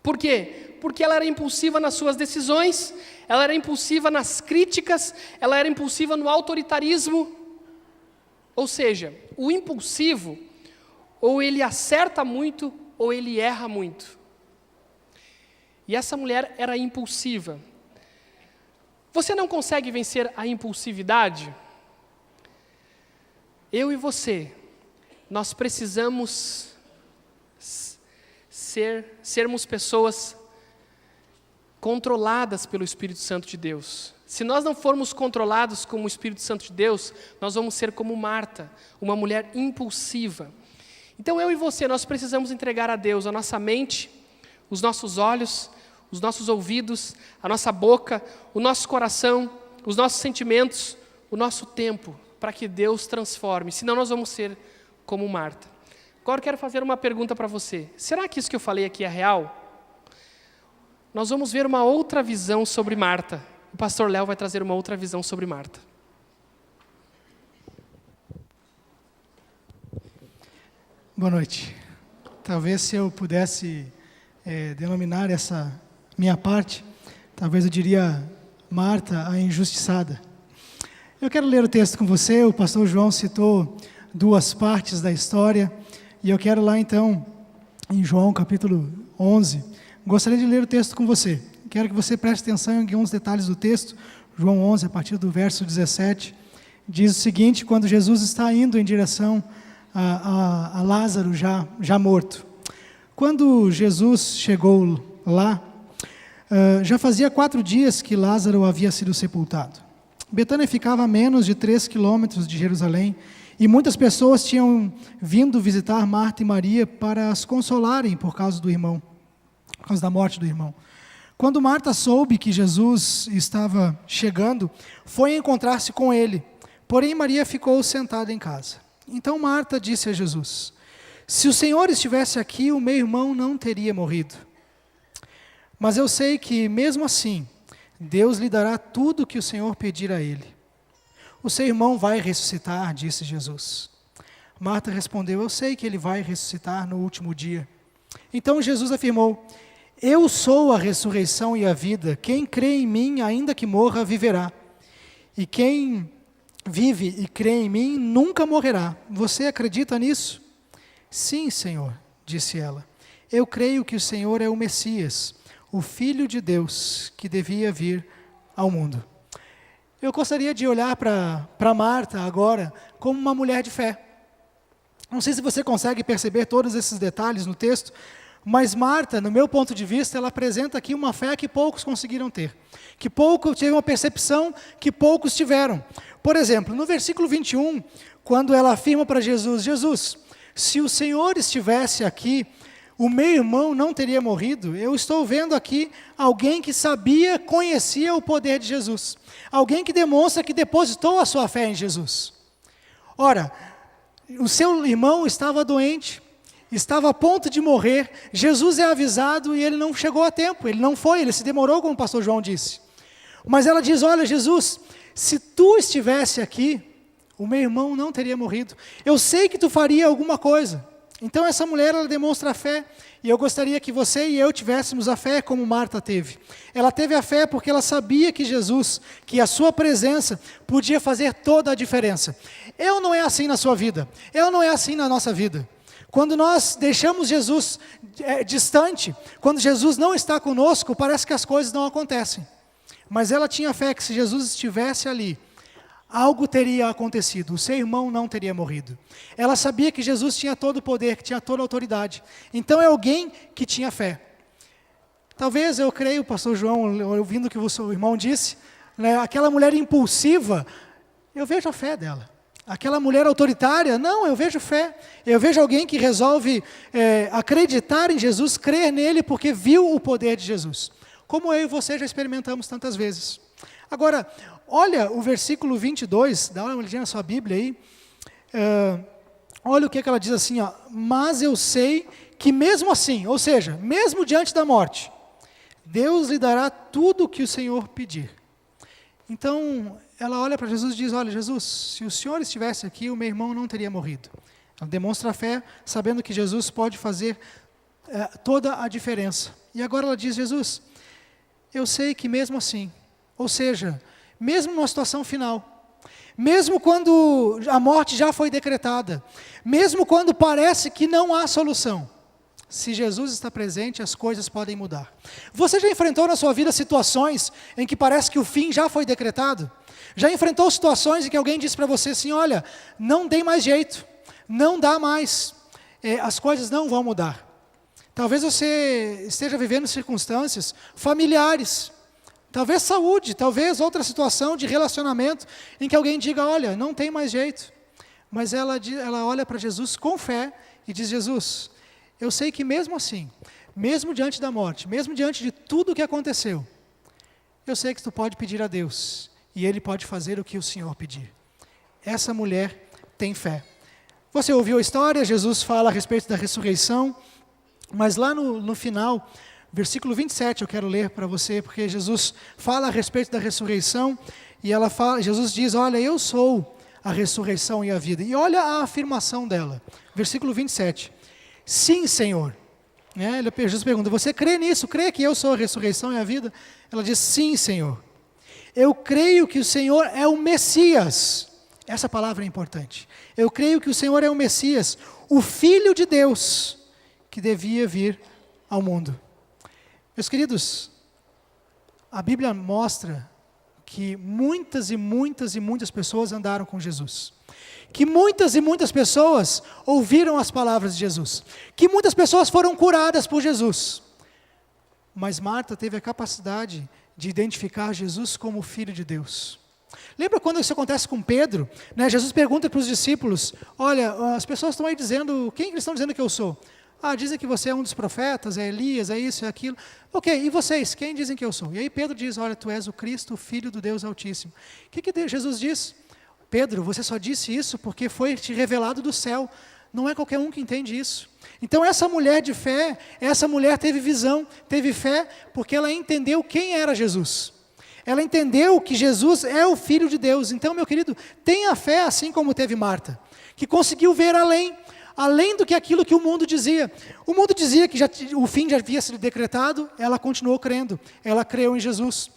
Por quê? Porque ela era impulsiva nas suas decisões, ela era impulsiva nas críticas, ela era impulsiva no autoritarismo. Ou seja, o impulsivo, ou ele acerta muito, ou ele erra muito. E essa mulher era impulsiva. Você não consegue vencer a impulsividade? Eu e você, nós precisamos sermos pessoas controladas pelo Espírito Santo de Deus. Se nós não formos controlados como o Espírito Santo de Deus, nós vamos ser como Marta, uma mulher impulsiva. Então eu e você, nós precisamos entregar a Deus a nossa mente, os nossos olhos, os nossos ouvidos, a nossa boca, o nosso coração, os nossos sentimentos, o nosso tempo, para que Deus transforme. Senão nós vamos ser como Marta. Agora eu quero fazer uma pergunta para você. Será que isso que eu falei aqui é real? Nós vamos ver uma outra visão sobre Marta. O pastor Léo vai trazer uma outra visão sobre Marta. Boa noite. Talvez se eu pudesse denominar essa minha parte, talvez eu diria Marta, a injustiçada. Eu quero ler o texto com você. O pastor João citou duas partes da história. E eu quero lá então, em João capítulo 11, gostaria de ler o texto com você. Quero que você preste atenção em alguns detalhes do texto. João 11, a partir do verso 17, diz o seguinte, quando Jesus está indo em direção a Lázaro já morto. Quando Jesus chegou lá, já fazia 4 dias que Lázaro havia sido sepultado. Betânia ficava a menos de 3 quilômetros de Jerusalém, e muitas pessoas tinham vindo visitar Marta e Maria para as consolarem por causa do irmão, por causa da morte do irmão. Quando Marta soube que Jesus estava chegando, foi encontrar-se com ele, porém Maria ficou sentada em casa. Então Marta disse a Jesus, se o Senhor estivesse aqui, o meu irmão não teria morrido. Mas eu sei que, mesmo assim, Deus lhe dará tudo o que o Senhor pedir a ele. O seu irmão vai ressuscitar, disse Jesus. Marta respondeu, eu sei que ele vai ressuscitar no último dia. Então Jesus afirmou, eu sou a ressurreição e a vida, quem crê em mim, ainda que morra, viverá. E quem vive e crê em mim, nunca morrerá. Você acredita nisso? Sim, Senhor, disse ela. Eu creio que o Senhor é o Messias, o Filho de Deus, que devia vir ao mundo. Eu gostaria de olhar para Marta agora como uma mulher de fé. Não sei se você consegue perceber todos esses detalhes no texto, mas Marta, no meu ponto de vista, ela apresenta aqui uma fé que poucos conseguiram ter. Que poucos tiveram uma percepção que poucos tiveram. Por exemplo, no versículo 21, quando ela afirma para Jesus, Jesus, se o Senhor estivesse aqui, o meu irmão não teria morrido. Eu estou vendo aqui alguém que sabia, conhecia o poder de Jesus. Alguém que demonstra que depositou a sua fé em Jesus. Ora, o seu irmão estava doente, estava a ponto de morrer, Jesus é avisado e ele não chegou a tempo, ele não foi, ele se demorou, como o pastor João disse. Mas ela diz, olha Jesus, se tu estivesse aqui, o meu irmão não teria morrido. Eu sei que tu faria alguma coisa. Então essa mulher, ela demonstra fé, e eu gostaria que você e eu tivéssemos a fé como Marta teve. Ela teve a fé porque ela sabia que Jesus, que a sua presença podia fazer toda a diferença. Eu não é assim na sua vida, eu não é assim na nossa vida. Quando nós deixamos Jesus distante, quando Jesus não está conosco, parece que as coisas não acontecem. Mas ela tinha fé que se Jesus estivesse ali, algo teria acontecido, o seu irmão não teria morrido. Ela sabia que Jesus tinha todo o poder, que tinha toda a autoridade. Então é alguém que tinha fé. Talvez, eu creio, pastor João, ouvindo o que o seu irmão disse, né, aquela mulher impulsiva, eu vejo a fé dela. Aquela mulher autoritária, não, eu vejo fé. Eu vejo alguém que resolve acreditar em Jesus, crer nele, porque viu o poder de Jesus. Como eu e você já experimentamos tantas vezes. Agora, olha o versículo 22, dá uma olhadinha na sua Bíblia aí. Olha o que ela diz assim, ó, mas eu sei que mesmo assim, ou seja, mesmo diante da morte, Deus lhe dará tudo o que o Senhor pedir. Então, ela olha para Jesus e diz, olha Jesus, se o Senhor estivesse aqui, o meu irmão não teria morrido. Ela demonstra a fé, sabendo que Jesus pode fazer toda a diferença. E agora ela diz, Jesus, eu sei que mesmo assim, ou seja, mesmo numa situação final, mesmo quando a morte já foi decretada, mesmo quando parece que não há solução, se Jesus está presente, as coisas podem mudar. Você já enfrentou na sua vida situações em que parece que o fim já foi decretado? Já enfrentou situações em que alguém disse para você assim, olha, não tem mais jeito, não dá mais, as coisas não vão mudar. Talvez você esteja vivendo circunstâncias familiares, talvez saúde, talvez outra situação de relacionamento, em que alguém diga, olha, não tem mais jeito. Mas ela olha para Jesus com fé e diz, Jesus, eu sei que mesmo assim, mesmo diante da morte, mesmo diante de tudo o que aconteceu, eu sei que tu pode pedir a Deus, e Ele pode fazer o que o Senhor pedir. Essa mulher tem fé. Você ouviu a história, Jesus fala a respeito da ressurreição, mas lá no final, versículo 27 eu quero ler para você, porque Jesus fala a respeito da ressurreição, e Jesus diz, olha, eu sou a ressurreição e a vida. E olha a afirmação dela, versículo 27. Sim, Senhor. Jesus pergunta, você crê nisso? Crê que eu sou a ressurreição e a vida? Ela diz, sim, Senhor. Eu creio que o Senhor é o Messias. Essa palavra é importante. Eu creio que o Senhor é o Messias, o Filho de Deus, que devia vir ao mundo. Meus queridos, a Bíblia mostra que muitas e muitas e muitas pessoas andaram com Jesus. Que muitas e muitas pessoas ouviram as palavras de Jesus. Que muitas pessoas foram curadas por Jesus. Mas Marta teve a capacidade de identificar Jesus como o Filho de Deus. Lembra quando isso acontece com Pedro? Jesus pergunta para os discípulos, olha, as pessoas estão aí dizendo, quem eles estão dizendo que eu sou? Dizem que você é um dos profetas, é Elias, é isso, é aquilo. Ok, e vocês, quem dizem que eu sou? E aí Pedro diz, olha, tu és o Cristo, o Filho do Deus Altíssimo. O que Jesus diz? Pedro, você só disse isso porque foi te revelado do céu. Não é qualquer um que entende isso. Então essa mulher de fé, essa mulher teve visão, teve fé, porque ela entendeu quem era Jesus. Ela entendeu que Jesus é o Filho de Deus. Então, meu querido, tenha fé assim como teve Marta, que conseguiu ver além do que aquilo que o mundo dizia. O mundo dizia que o fim já havia sido decretado, ela continuou crendo, ela creu em Jesus.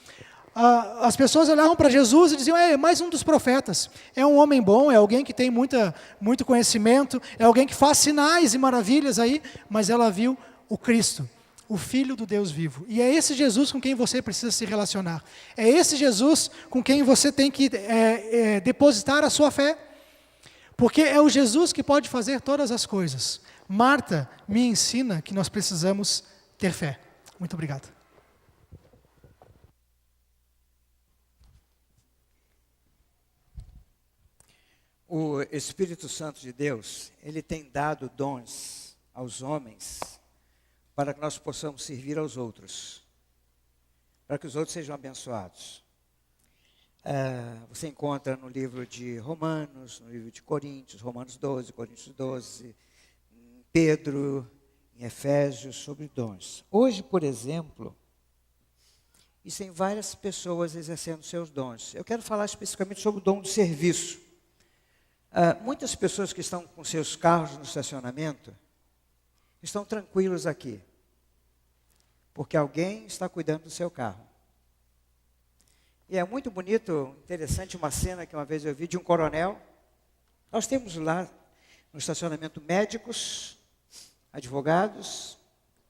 As pessoas olhavam para Jesus e diziam, é mais um dos profetas, é um homem bom, é alguém que tem muito conhecimento, é alguém que faz sinais e maravilhas aí, mas ela viu o Cristo, o Filho do Deus vivo. E é esse Jesus com quem você precisa se relacionar. É esse Jesus com quem você tem que depositar a sua fé. Porque é o Jesus que pode fazer todas as coisas. Marta me ensina que nós precisamos ter fé. Muito obrigado. O Espírito Santo de Deus, ele tem dado dons aos homens para que nós possamos servir aos outros, para que os outros sejam abençoados. Você encontra no livro de Romanos, no livro de Coríntios, Romanos 12, Coríntios 12, em Pedro, em Efésios, sobre dons. Hoje, por exemplo, existem várias pessoas exercendo seus dons. Eu quero falar especificamente sobre o dom do serviço. Muitas pessoas que estão com seus carros no estacionamento estão tranquilos aqui, porque alguém está cuidando do seu carro. E é muito bonito, interessante, uma cena que uma vez eu vi de um coronel. Nós temos lá no estacionamento médicos, advogados,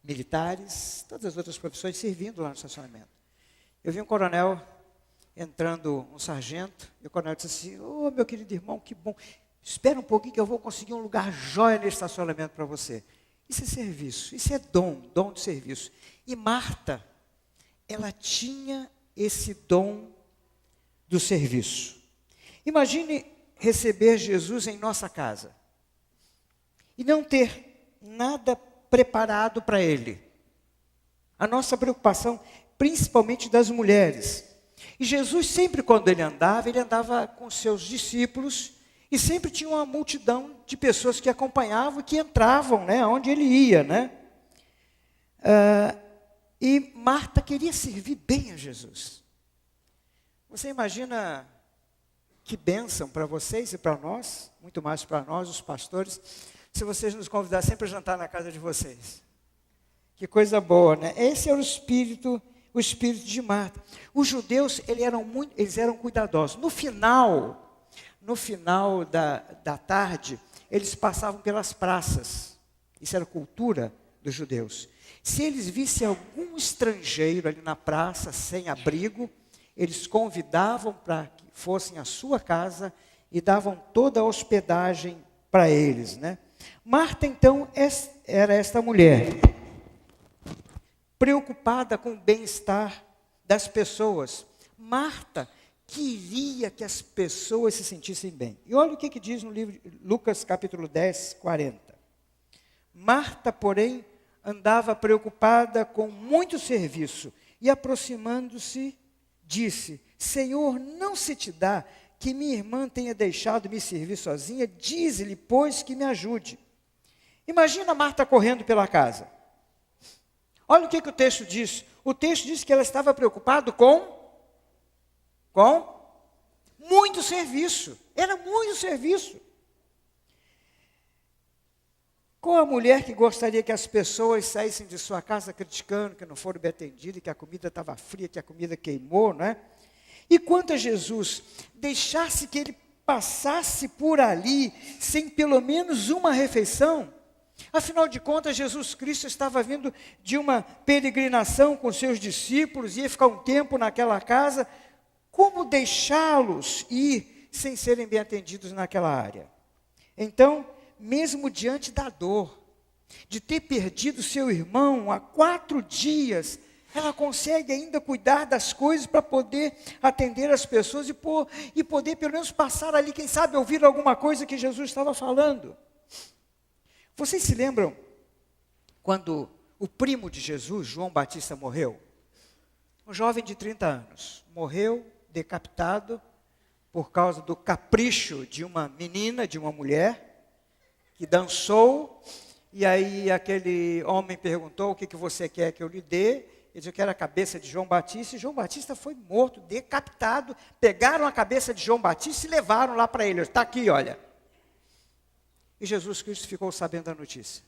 militares, todas as outras profissões servindo lá no estacionamento. Eu vi um coronel entrando, um sargento, e o coronel disse assim: "Ô, meu querido irmão, que bom, espera um pouquinho que eu vou conseguir um lugar jóia nesse estacionamento para você." Isso é serviço, isso é dom de serviço. E Marta, ela tinha esse dom do serviço. Imagine receber Jesus em nossa casa e não ter nada preparado para Ele. A nossa preocupação, principalmente das mulheres. E Jesus sempre, quando ele andava com seus discípulos e sempre tinha uma multidão de pessoas que acompanhavam e que entravam, né, onde ele ia, né? E Marta queria servir bem a Jesus. Você imagina que bênção para vocês e para nós, muito mais para nós, os pastores, se vocês nos convidassem sempre a jantar na casa de vocês. Que coisa boa, né? Esse era o espírito de Marta. Os judeus, eles eram cuidadosos. No final da tarde, eles passavam pelas praças. Isso era cultura dos judeus. Se eles vissem algum estrangeiro ali na praça, sem abrigo, eles convidavam para que fossem à sua casa e davam toda a hospedagem para eles, né? Marta, então, era esta mulher, preocupada com o bem-estar das pessoas. Marta queria que as pessoas se sentissem bem. E olha o que diz no livro de Lucas, capítulo 10, 40. Marta, porém, andava preocupada com muito serviço e, aproximando-se, disse: "Senhor, não se te dá que minha irmã tenha deixado me servir sozinha? Dize-lhe, pois, que me ajude." Imagina Marta correndo pela casa. Olha o que o texto diz. O texto diz que ela estava preocupada com muito serviço. Era muito serviço. Qual a mulher que gostaria que as pessoas saíssem de sua casa criticando que não foram bem atendidas, que a comida estava fria, que a comida queimou, não é? E quanto a Jesus, deixasse que ele passasse por ali sem pelo menos uma refeição? Afinal de contas, Jesus Cristo estava vindo de uma peregrinação com seus discípulos, ia ficar um tempo naquela casa. Como deixá-los ir sem serem bem atendidos naquela área? Então, mesmo diante da dor, de ter perdido seu irmão há 4 dias, ela consegue ainda cuidar das coisas para poder atender as pessoas e poder pelo menos passar ali, quem sabe, ouvir alguma coisa que Jesus estava falando. Vocês se lembram quando o primo de Jesus, João Batista, morreu? Um jovem de 30 anos, morreu decapitado por causa do capricho de uma menina, de uma mulher, que dançou, e aí aquele homem perguntou: "O que você quer que eu lhe dê?" Ele disse: "Eu quero a cabeça de João Batista", e João Batista foi morto, decapitado. Pegaram a cabeça de João Batista e levaram lá para ele. Está aqui, olha. E Jesus Cristo ficou sabendo da notícia.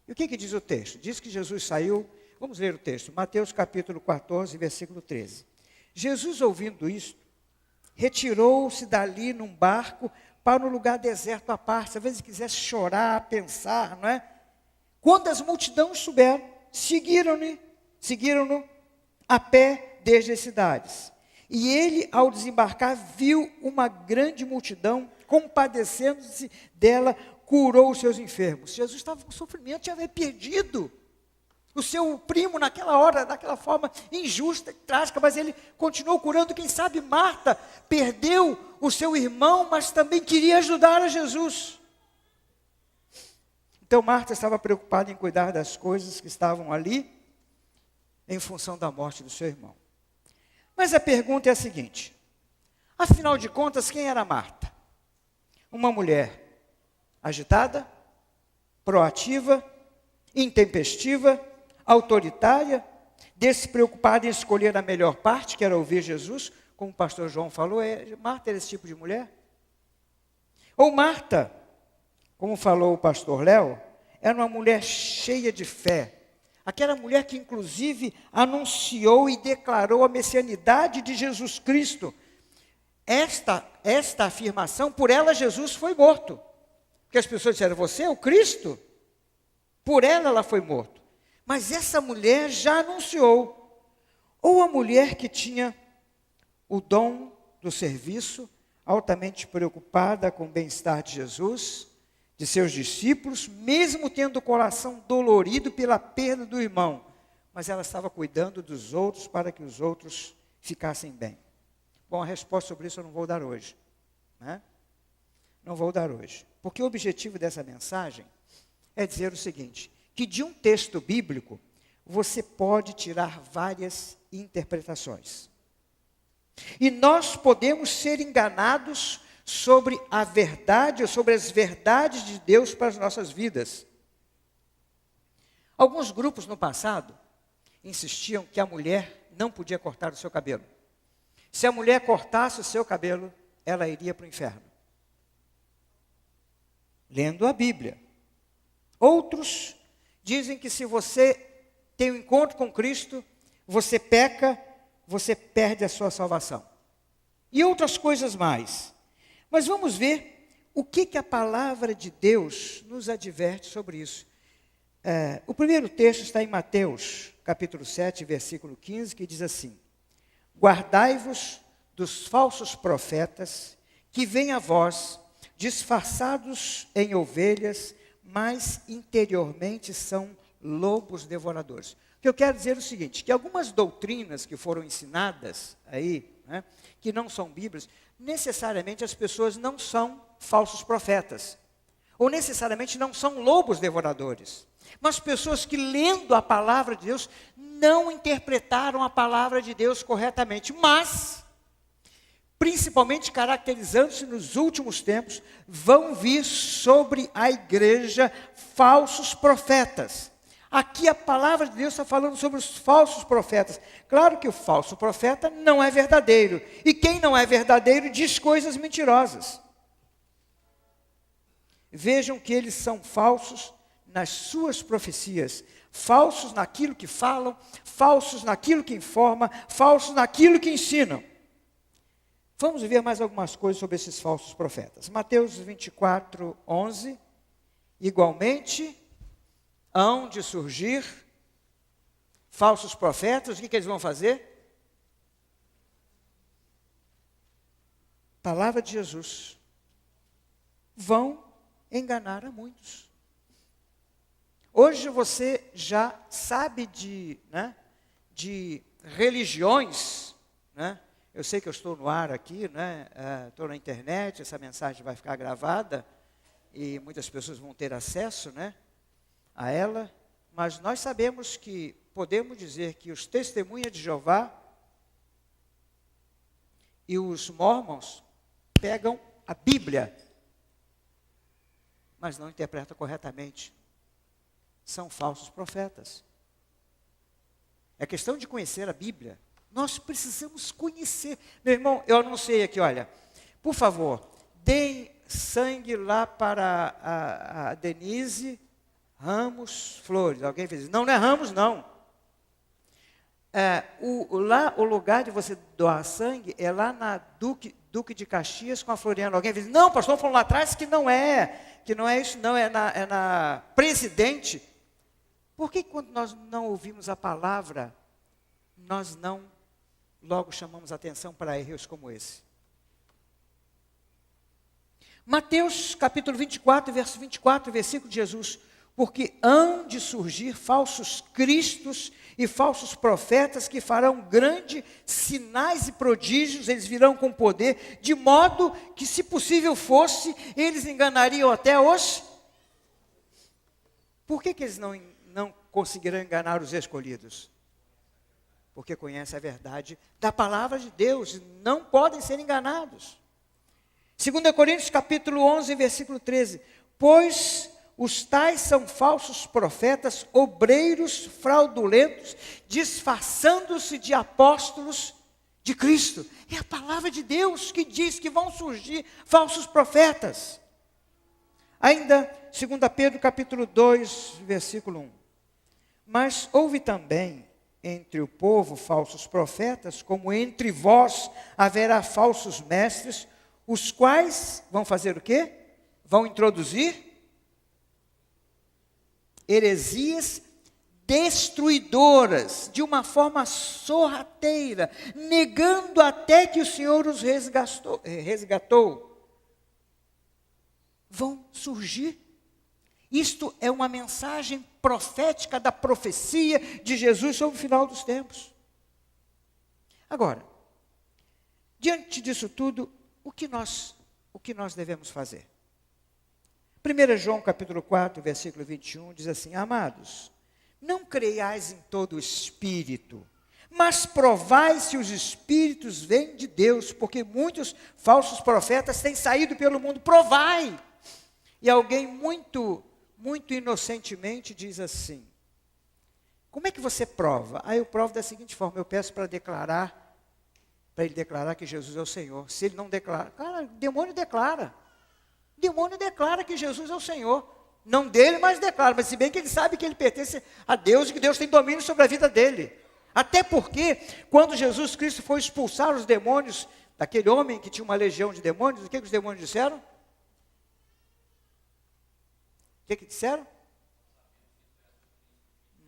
E o que diz o texto? Diz que Jesus saiu, vamos ler o texto, Mateus capítulo 14, versículo 13. Jesus, ouvindo isto, retirou-se dali num barco para um lugar deserto à parte. Às vezes quisesse chorar, pensar, não é? Quando as multidões souberam, seguiram-no a pé desde as cidades. E ele, ao desembarcar, viu uma grande multidão, compadecendo-se dela, curou os seus enfermos. Jesus estava com sofrimento, tinha perdido o seu primo naquela hora, daquela forma injusta e trágica, mas ele continuou curando. Quem sabe Marta perdeu o seu irmão, mas também queria ajudar a Jesus. Então Marta estava preocupada em cuidar das coisas que estavam ali, em função da morte do seu irmão. Mas a pergunta é a seguinte: Afinal de contas, quem era Marta? Uma mulher agitada, proativa, intempestiva, autoritária, despreocupada em escolher a melhor parte, que era ouvir Jesus, como o pastor João falou, Marta era esse tipo de mulher? Ou Marta, como falou o pastor Léo, era uma mulher cheia de fé, aquela mulher que inclusive anunciou e declarou a messianidade de Jesus Cristo. Esta afirmação, por ela Jesus foi morto. Porque as pessoas disseram, você é o Cristo? Por ela foi morto. Mas essa mulher já anunciou. Ou a mulher que tinha o dom do serviço, altamente preocupada com o bem-estar de Jesus, de seus discípulos, mesmo tendo o coração dolorido pela perda do irmão. Mas ela estava cuidando dos outros para que os outros ficassem bem. Bom, a resposta sobre isso eu não vou dar hoje. Né? Não vou dar hoje. Porque o objetivo dessa mensagem é dizer o seguinte, que de um texto bíblico, você pode tirar várias interpretações. E nós podemos ser enganados sobre a verdade, ou sobre as verdades de Deus para as nossas vidas. Alguns grupos no passado insistiam que a mulher não podia cortar o seu cabelo. Se a mulher cortasse o seu cabelo, ela iria para o inferno. Lendo a Bíblia. Outros dizem que se você tem um encontro com Cristo, você peca, você perde a sua salvação. E outras coisas mais. Mas vamos ver o que a palavra de Deus nos adverte sobre isso. O primeiro texto está em Mateus, capítulo 7, versículo 15, que diz assim: guardai-vos dos falsos profetas, que vêm a vós, disfarçados em ovelhas, mas interiormente são lobos devoradores. O que eu quero dizer é o seguinte, que algumas doutrinas que foram ensinadas aí, né, que não são bíblicas, necessariamente as pessoas não são falsos profetas, ou necessariamente não são lobos devoradores, mas pessoas que lendo a palavra de Deus, não interpretaram a palavra de Deus corretamente, mas, principalmente caracterizando-se nos últimos tempos, vão vir sobre a igreja falsos profetas. Aqui a palavra de Deus está falando sobre os falsos profetas. Claro que o falso profeta não é verdadeiro. E quem não é verdadeiro diz coisas mentirosas. Vejam que eles são falsos nas suas profecias. Falsos naquilo que falam, falsos naquilo que informam, falsos naquilo que ensinam. Vamos ver mais algumas coisas sobre esses falsos profetas. Mateus 24, 11. Igualmente, hão de surgir falsos profetas. O que eles vão fazer? Palavra de Jesus. Vão enganar a muitos. Hoje você já sabe de religiões, né? Eu sei que eu estou no ar aqui, né? Estou na internet, essa mensagem vai ficar gravada e muitas pessoas vão ter acesso, né, a ela, mas nós sabemos que podemos dizer que os testemunhas de Jeová e os mormons pegam a Bíblia, mas não interpretam corretamente. São falsos profetas. É questão de conhecer a Bíblia. Nós precisamos conhecer. Meu irmão, eu anunciei aqui, olha, por favor, deem sangue lá para a Denise Ramos Flores. Alguém fez isso? Não, não é Ramos, não. O lugar de você doar sangue é lá na Duque de Caxias com a Floriana. Alguém fez isso? Não, pastor, falou lá atrás que não é isso, não, é na Presidente. Por que quando nós não ouvimos a palavra, nós não logo chamamos atenção para erros como esse? Mateus capítulo 24, verso 24, versículo de Jesus: porque hão de surgir falsos cristos e falsos profetas que farão grandes sinais e prodígios, eles virão com poder, de modo que, se possível fosse, eles enganariam até os... Por que eles não conseguirão enganar os escolhidos? porque conhecem a verdade da palavra de Deus, e não podem ser enganados. 2 Coríntios capítulo 11, versículo 13. Pois os tais são falsos profetas, obreiros fraudulentos, disfarçando-se de apóstolos de Cristo. É a palavra de Deus que diz que vão surgir falsos profetas. Ainda, 2 Pedro capítulo 2, versículo 1. Mas houve também entre o povo falsos profetas, como entre vós haverá falsos mestres, os quais vão fazer o quê? Vão introduzir heresias destruidoras, de uma sorrateira, negando até que o Senhor os resgatou. Vão surgir. Isto é uma mensagem profética da profecia de Jesus sobre o final dos tempos. Agora, diante disso tudo, o que nós devemos fazer? 1 João capítulo 4, versículo 21, diz assim: Amados, não creiais em todo o espírito, mas provai se os espíritos vêm de Deus, porque muitos falsos profetas têm saído pelo mundo. Provai! E alguém muito inocentemente diz assim: como é que você prova? Eu provo da seguinte forma: eu peço para ele declarar que Jesus é o Senhor. Se ele não declara, cara, o demônio declara. O demônio declara que Jesus é o Senhor. Não dele, mas declara. Mas se bem que ele sabe que ele pertence a Deus e que Deus tem domínio sobre a vida dele. Até porque, quando Jesus Cristo foi expulsar os demônios daquele homem que tinha uma legião de demônios, o que os demônios disseram? O que disseram?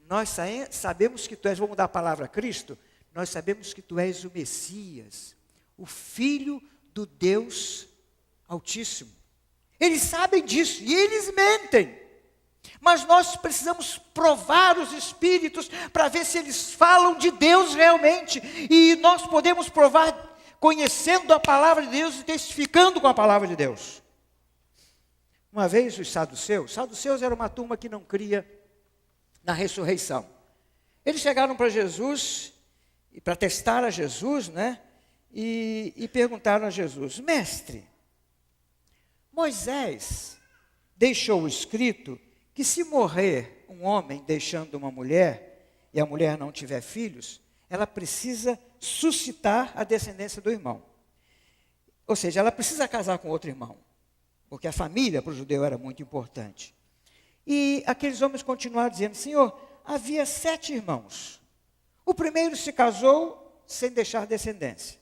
Nós sabemos que tu és, vamos mudar a palavra Cristo, nós sabemos que tu és o Messias, o Filho do Deus Altíssimo. Eles sabem disso e eles mentem. Mas nós precisamos provar os espíritos para ver se eles falam de Deus realmente. E nós podemos provar conhecendo a palavra de Deus e testificando com a palavra de Deus. Uma vez os saduceus era uma turma que não cria na ressurreição. Eles chegaram para Jesus, para testar a Jesus, né? E perguntaram a Jesus: Mestre, Moisés deixou escrito que se morrer um homem deixando uma mulher, e a mulher não tiver filhos, ela precisa suscitar a descendência do irmão. Ou seja, ela precisa casar com outro irmão, porque a família para o judeu era muito importante. E aqueles homens continuaram dizendo: Senhor, havia 7 irmãos. O primeiro se casou sem deixar descendência.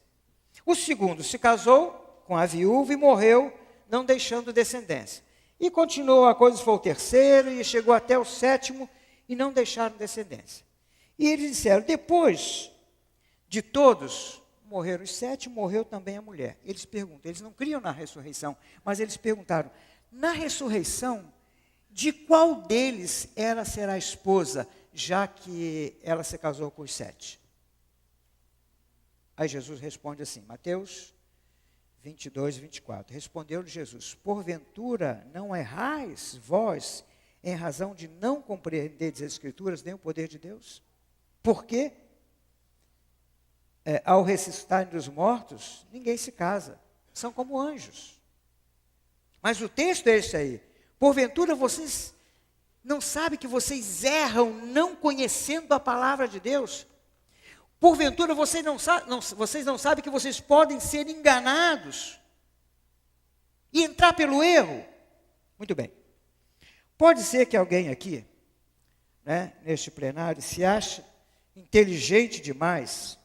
O segundo se casou com a viúva e morreu, não deixando descendência. E continuou a coisa, foi o terceiro, e chegou até o 7º, e não deixaram descendência. E eles disseram: depois de todos, morreram os 7, morreu também a mulher. Eles perguntam, eles não criam na ressurreição, mas eles perguntaram: na ressurreição, de qual deles ela será esposa, já que ela se casou com os 7? Aí Jesus responde assim, Mateus 22, 24. Respondeu-lhe Jesus: porventura não errais vós, em razão de não compreenderdes as Escrituras, nem o poder de Deus? Porque ao ressuscitarem dos mortos, ninguém se casa, são como anjos. Mas o texto é esse aí: porventura vocês não sabem que vocês erram não conhecendo a palavra de Deus? Porventura vocês não sabem que vocês podem ser enganados e entrar pelo erro? Muito bem. Pode ser que alguém aqui, né, neste plenário, se ache inteligente demais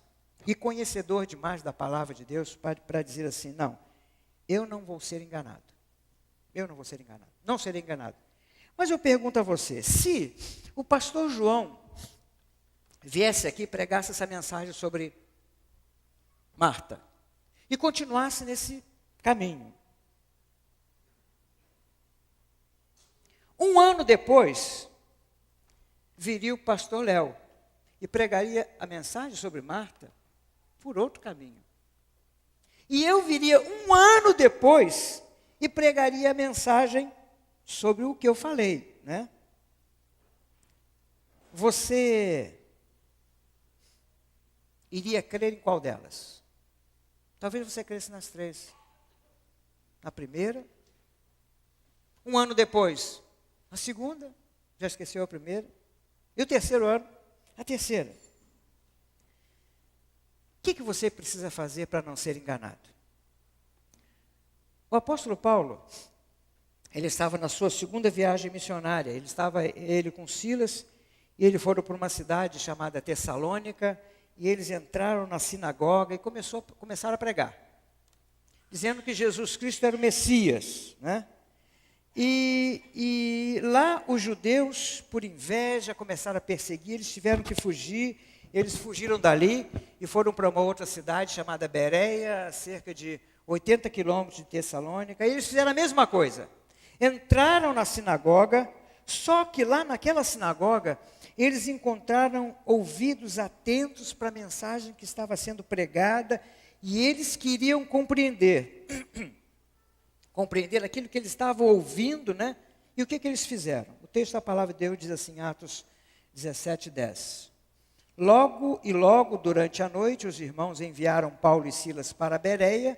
e conhecedor demais da palavra de Deus para dizer assim: não, eu não vou ser enganado. Eu não vou ser enganado. Não serei enganado. Mas eu pergunto a você, se o pastor João viesse aqui e pregasse essa mensagem sobre Marta e continuasse nesse caminho, um ano depois, viria o pastor Léo e pregaria a mensagem sobre Marta por outro caminho. E eu viria um ano depois e pregaria a mensagem sobre o que eu falei, né? iria crer em qual delas? Talvez você cresça nas 3. Na primeira. Um ano depois, a segunda. Já esqueceu a primeira. E o terceiro ano, a terceira. O que você precisa fazer para não ser enganado? O apóstolo Paulo, ele estava na sua segunda viagem missionária. Ele com Silas, e eles foram para uma cidade chamada Tessalônica, e eles entraram na sinagoga e começaram a pregar, dizendo que Jesus Cristo era o Messias, né? E lá os judeus, por inveja, começaram a perseguir, eles tiveram que fugir, eles fugiram dali e foram para uma outra cidade chamada Bereia, cerca de 80 quilômetros de Tessalônica, e eles fizeram a mesma coisa. Entraram na sinagoga, só que lá naquela sinagoga, eles encontraram ouvidos atentos para a mensagem que estava sendo pregada, e eles queriam compreender aquilo que eles estavam ouvindo, né? E o que eles fizeram? O texto da palavra de Deus diz assim, Atos 17:10. Logo durante a noite, os irmãos enviaram Paulo e Silas para Bereia.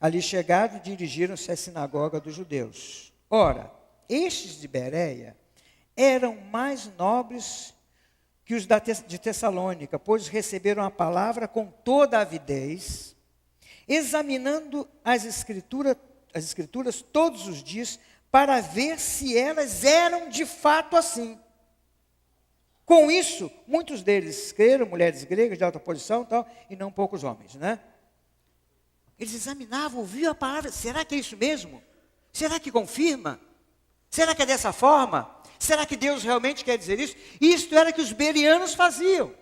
Ali chegados, dirigiram-se à sinagoga dos judeus. Ora, estes de Bereia eram mais nobres que os de Tessalônica, pois receberam a palavra com toda a avidez, examinando as escrituras todos os dias, para ver se elas eram de fato assim. Com isso, muitos deles creram, mulheres gregas de alta posição, tal, e não poucos homens, né? Eles examinavam, ouviam a palavra, será que é isso mesmo? Será que confirma? Será que é dessa forma? Será que Deus realmente quer dizer isso? Isto era o que os bereanos faziam.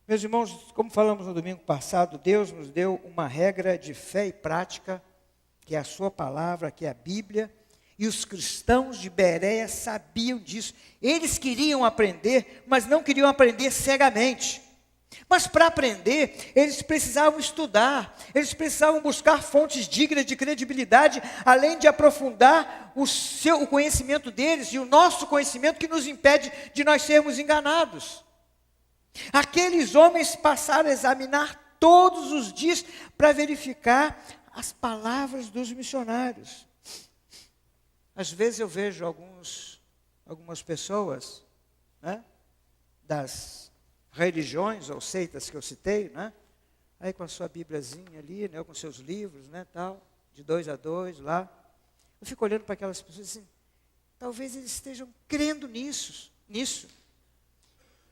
Meus irmãos, como falamos no domingo passado, Deus nos deu uma regra de fé e prática, que é a sua palavra, que é a Bíblia, e os cristãos de Bereia sabiam disso. Eles queriam aprender, mas não queriam aprender cegamente. Mas para aprender, eles precisavam estudar, eles precisavam buscar fontes dignas de credibilidade, além de aprofundar o conhecimento deles e o nosso conhecimento, que nos impede de nós sermos enganados. Aqueles homens passaram a examinar todos os dias para verificar as palavras dos missionários. Às vezes eu vejo algumas pessoas, né, das religiões ou seitas que eu citei, né? Aí com a sua bíbliazinha ali, né? Com seus livros, né? Tal, de 2 a 2 lá. Eu fico olhando para aquelas pessoas assim, talvez eles estejam crendo nisso.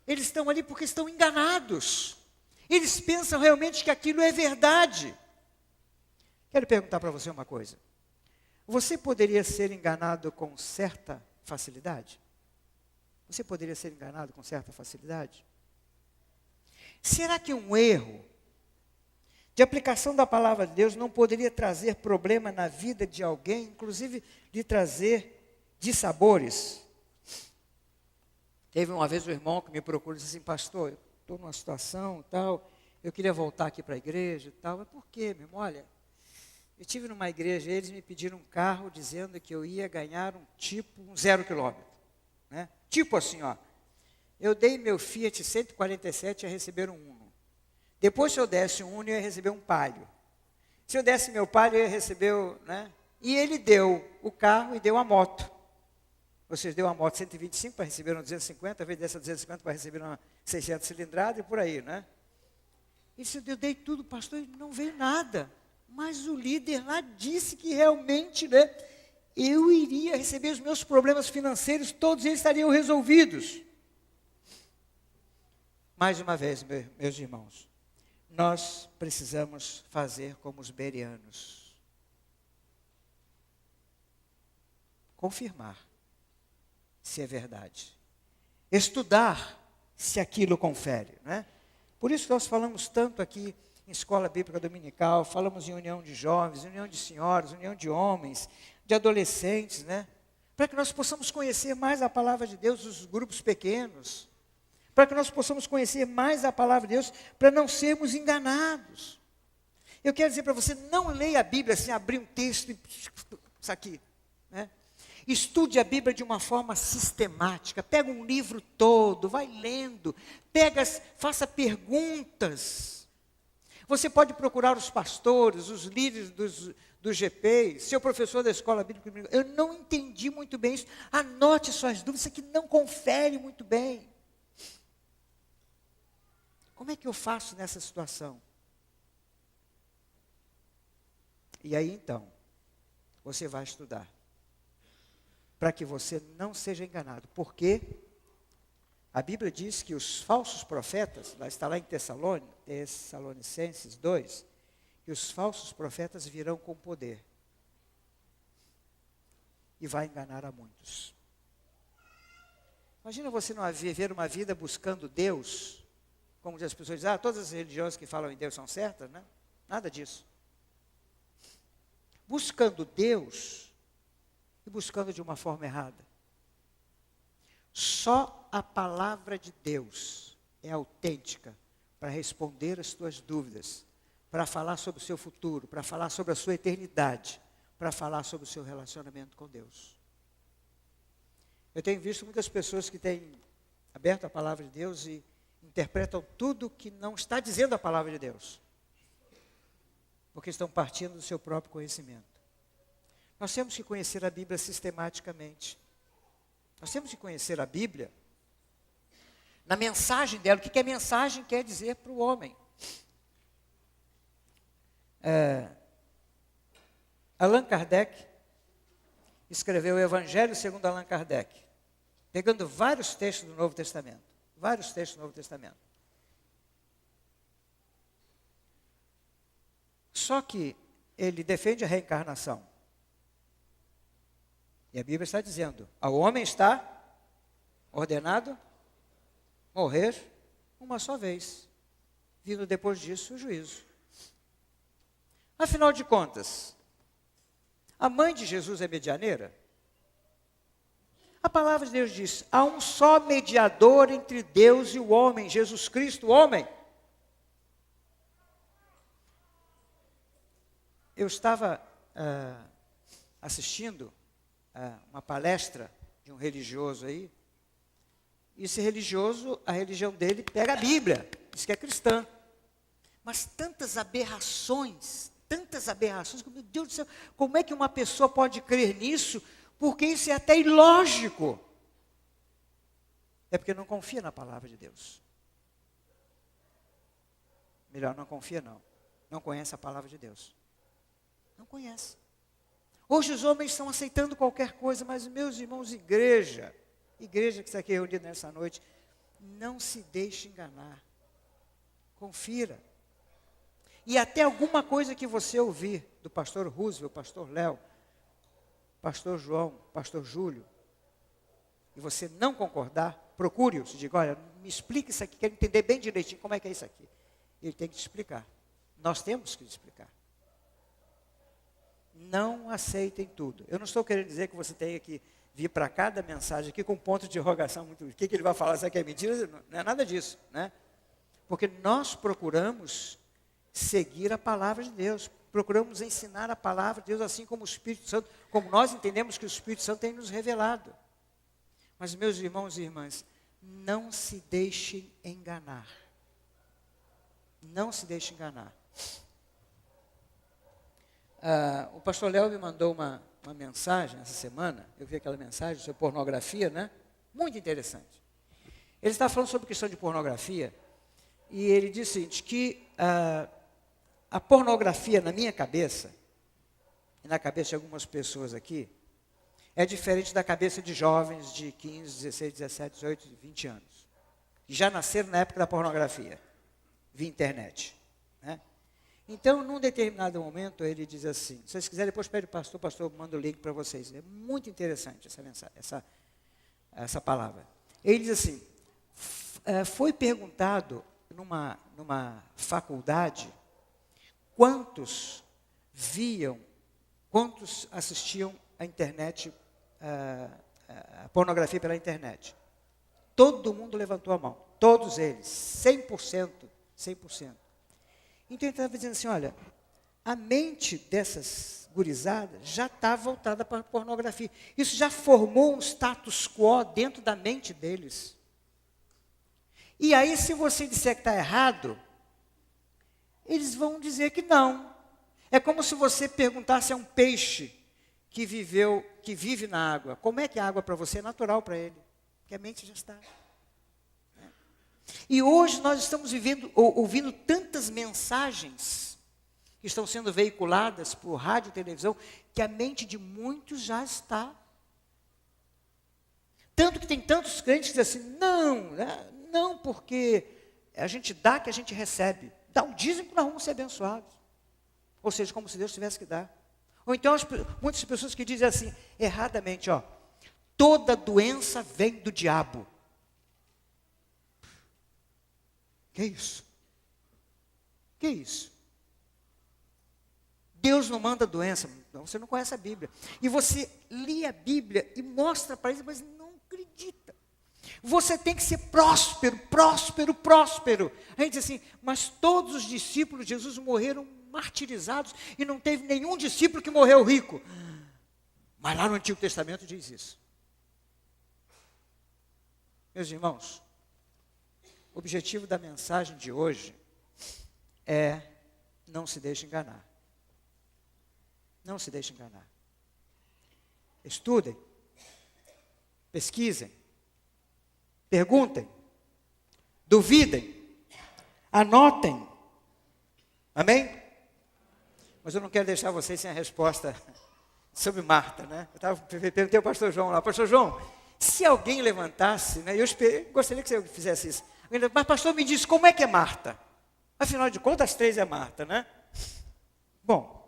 Eles estão ali porque estão enganados. Eles pensam realmente que aquilo é verdade. Quero perguntar para você uma coisa. Você poderia ser enganado com certa facilidade? Você poderia ser enganado com certa facilidade? Será que um erro de aplicação da palavra de Deus não poderia trazer problema na vida de alguém, inclusive lhe trazer dissabores? Teve uma vez um irmão que me procurou e disse assim, pastor, eu estou numa situação e tal, eu queria voltar aqui para a igreja e tal. Mas por quê, meu irmão? Olha, eu estive numa igreja, eles me pediram um carro dizendo que eu ia ganhar um 0 quilômetro, né? Tipo assim, ó. Eu dei meu Fiat 147 a receber um Uno. Depois, se eu desse um Uno, eu ia receber um Palio. Se eu desse meu Palio, eu ia receber né? E ele deu o carro e deu a moto. Vocês deu uma moto 125 para receber uma 250, ao invés dessa 250 para receber uma 600 cilindrada e por aí, né? Isso eu dei tudo, pastor, e não veio nada. Mas o líder lá disse que realmente, né? Eu iria receber os meus problemas financeiros, todos eles estariam resolvidos. Mais uma vez, meus irmãos, nós precisamos fazer como os bereanos. Confirmar se é verdade. Estudar se aquilo confere, né? Por isso nós falamos tanto aqui em escola bíblica dominical, falamos em união de jovens, união de senhoras, união de homens, de adolescentes, né? Para que nós possamos conhecer mais a palavra de Deus, os grupos pequenos, para que nós possamos conhecer mais a palavra de Deus, para não sermos enganados. Eu quero dizer para você, não leia a Bíblia assim, abrir um texto e isso aqui, né? Estude a Bíblia de uma forma sistemática. Pega um livro todo, vai lendo. Faça perguntas. Você pode procurar os pastores, os líderes dos GPs, seu professor da escola bíblica. Eu não entendi muito bem isso. Anote suas dúvidas, isso aqui não confere muito bem. Como é que eu faço nessa situação? E aí então, você vai estudar. Para que você não seja enganado. Porque a Bíblia diz que os falsos profetas, está lá em Tessalonicenses 2, que os falsos profetas virão com poder. E vai enganar a muitos. Imagina você não viver uma vida buscando Deus, como as pessoas dizem, todas as religiões que falam em Deus são certas, né? Nada disso. Buscando Deus e buscando de uma forma errada. Só a palavra de Deus é autêntica para responder as tuas dúvidas, para falar sobre o seu futuro, para falar sobre a sua eternidade, para falar sobre o seu relacionamento com Deus. Eu tenho visto muitas pessoas que têm aberto a palavra de Deus e interpretam tudo que não está dizendo a palavra de Deus, porque estão partindo do seu próprio conhecimento. Nós temos que conhecer a Bíblia sistematicamente. Nós temos que conhecer a Bíblia na mensagem dela. O que a mensagem quer dizer para o homem? Allan Kardec escreveu o Evangelho segundo Allan Kardec, pegando vários textos do Novo Testamento. Vários textos do Novo Testamento. Só que ele defende a reencarnação. E a Bíblia está dizendo, ao homem está ordenado morrer uma só vez, vindo depois disso o juízo. Afinal de contas, a mãe de Jesus é medianeira? A palavra de Deus diz, há um só mediador entre Deus e o homem, Jesus Cristo, o homem. Eu estava assistindo uma palestra de um religioso aí, e esse religioso, a religião dele pega a Bíblia, diz que é cristã, mas tantas aberrações, meu Deus do céu, como é que uma pessoa pode crer nisso? Porque isso é até ilógico. É porque não confia na palavra de Deus. Melhor, não confia não. Não conhece a palavra de Deus. Não conhece. Hoje os homens estão aceitando qualquer coisa, mas meus irmãos, igreja que está aqui reunida nessa noite, não se deixe enganar. Confira. E até alguma coisa que você ouvir do pastor Roosevelt, pastor Léo, pastor João, pastor Júlio, e você não concordar, procure-os e diga, olha, me explica isso aqui, quero entender bem direitinho como é que é isso aqui. Ele tem que te explicar. Nós temos que te explicar. Não aceitem tudo. Eu não estou querendo dizer que você tenha que vir para cada mensagem aqui com ponto de interrogação muito. O que ele vai falar? Será que é mentira? Não é nada disso, né? Porque nós procuramos seguir a palavra de Deus. Procuramos ensinar a palavra de Deus, assim como o Espírito Santo, como nós entendemos que o Espírito Santo tem nos revelado. Mas, meus irmãos e irmãs, não se deixem enganar. Não se deixem enganar. O pastor Léo me mandou uma mensagem essa semana, eu vi aquela mensagem sobre pornografia, né? Muito interessante. Ele estava falando sobre questão de pornografia, e ele disse o seguinte, que a pornografia na minha cabeça, e na cabeça de algumas pessoas aqui, é diferente da cabeça de jovens de 15, 16, 17, 18, 20 anos, que já nasceram na época da pornografia, via internet, né? Então, num determinado momento, ele diz assim, se vocês quiserem, depois pede o pastor manda o link para vocês. É muito interessante essa mensagem, essa palavra. Ele diz assim, foi perguntado numa faculdade, quantos assistiam a internet, a pornografia pela internet. Todo mundo levantou a mão, todos eles, 100%. Então ele estava dizendo assim, olha, a mente dessas gurizadas já está voltada para a pornografia. Isso já formou um status quo dentro da mente deles. E aí, se você disser que está errado, eles vão dizer que não. É como se você perguntasse a um peixe que vive na água. Como é que a água para você é natural para ele? Porque a mente já está. E hoje nós estamos ouvindo tantas mensagens que estão sendo veiculadas por rádio e televisão, que a mente de muitos já está. Tanto que tem tantos crentes que dizem assim, não, porque a gente dá que a gente recebe. Dá um dízimo que nós vamos ser abençoados. Ou seja, como se Deus tivesse que dar. Ou então, muitas pessoas que dizem assim, erradamente, toda doença vem do diabo. Que isso? Que isso? Deus não manda doença. Não, você não conhece a Bíblia. E você lê a Bíblia e mostra para eles, mas não acredita. Você tem que ser próspero, próspero, próspero. A gente diz assim, mas todos os discípulos de Jesus morreram martirizados e não teve nenhum discípulo que morreu rico. Mas lá no Antigo Testamento diz isso. Meus irmãos, o objetivo da mensagem de hoje é não se deixe enganar. Não se deixe enganar. Estudem, pesquisem, perguntem, duvidem, anotem. Amém? Mas eu não quero deixar vocês sem a resposta sobre Marta, né? Perguntei ao pastor João lá, pastor João, se alguém levantasse, né? Eu gostaria que você fizesse isso. Mas pastor, me diz, como é que é Marta? Afinal de contas, as 3 é Marta, né? Bom,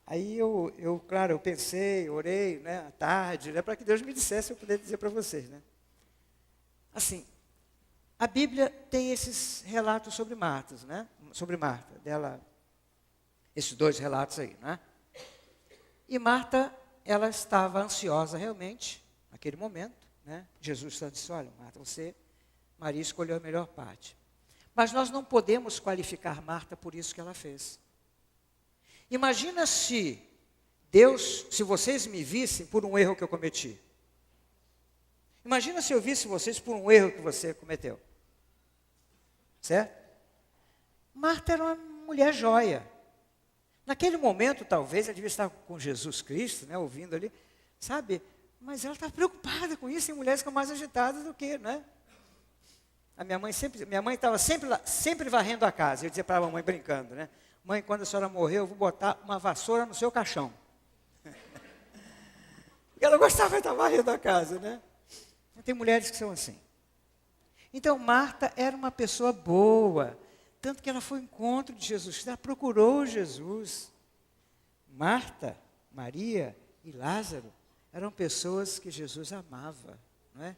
aí eu pensei, orei, né, à tarde, né, para que Deus me dissesse, eu pudesse dizer para vocês, né? Assim, a Bíblia tem esses relatos sobre Marta, né? Sobre Marta, dela, esses 2 relatos aí, né? E Marta, ela estava ansiosa realmente, naquele momento, né? Jesus disse, olha, Marta, Maria escolheu a melhor parte. Mas nós não podemos qualificar Marta por isso que ela fez. Imagina se vocês me vissem por um erro que eu cometi. Imagina se eu visse vocês por um erro que você cometeu. Certo? Marta era uma mulher joia. Naquele momento, talvez, ela devia estar com Jesus Cristo, né, ouvindo ali, sabe? Mas ela estava preocupada com isso, tem mulheres que são mais agitadas do que, né? Minha mãe estava sempre varrendo a casa. Eu dizia para a mamãe, brincando, né? Mãe, quando a senhora morrer, eu vou botar uma vassoura no seu caixão. Porque ela gostava de estar varrendo a casa, né? Tem mulheres que são assim. Então, Marta era uma pessoa boa, tanto que ela foi ao encontro de Jesus, ela procurou Jesus. Marta, Maria e Lázaro eram pessoas que Jesus amava, não é?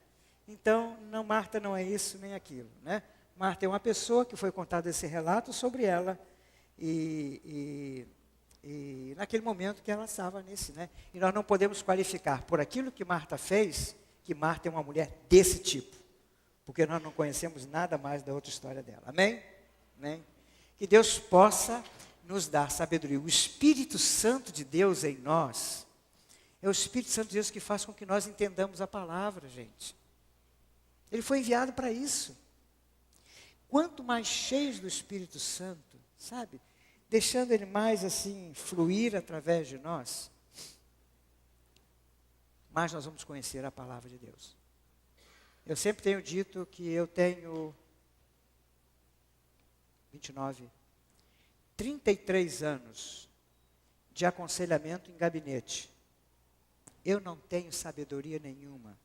Então, Marta não é isso nem aquilo, né? Marta é uma pessoa que foi contado esse relato sobre ela e naquele momento que ela estava nesse, né? E nós não podemos qualificar por aquilo que Marta fez, que Marta é uma mulher desse tipo, porque nós não conhecemos nada mais da outra história dela. Amém? Amém? Que Deus possa nos dar sabedoria. O Espírito Santo de Deus em nós, é o Espírito Santo de Deus que faz com que nós entendamos a palavra, gente. Ele foi enviado para isso. Quanto mais cheios do Espírito Santo, sabe? Deixando ele mais assim, fluir através de nós, mais nós vamos conhecer a palavra de Deus. Eu sempre tenho dito que eu tenho 33 anos de aconselhamento em gabinete. Eu não tenho sabedoria nenhuma.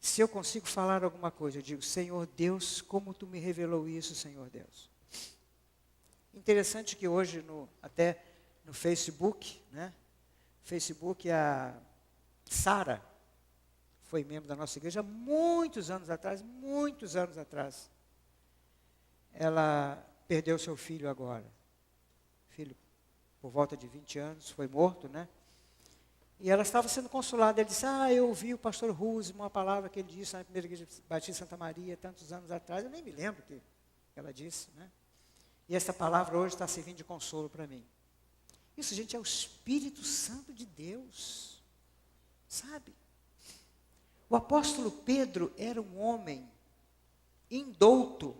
Se eu consigo falar alguma coisa, eu digo, Senhor Deus, como Tu me revelou isso, Senhor Deus. Interessante que hoje, até no Facebook, né? Facebook, a Sara foi membro da nossa igreja há muitos anos atrás. Ela perdeu seu filho agora. Filho, por volta de 20 anos, foi morto, né? E ela estava sendo consolada. Ele disse, eu ouvi o pastor Ruse, uma palavra que ele disse na primeira igreja Batista Santa Maria, tantos anos atrás. Eu nem me lembro que que ela disse, né? E essa palavra hoje está servindo de consolo para mim. Isso, gente, é o Espírito Santo de Deus, sabe? O apóstolo Pedro era um homem indouto,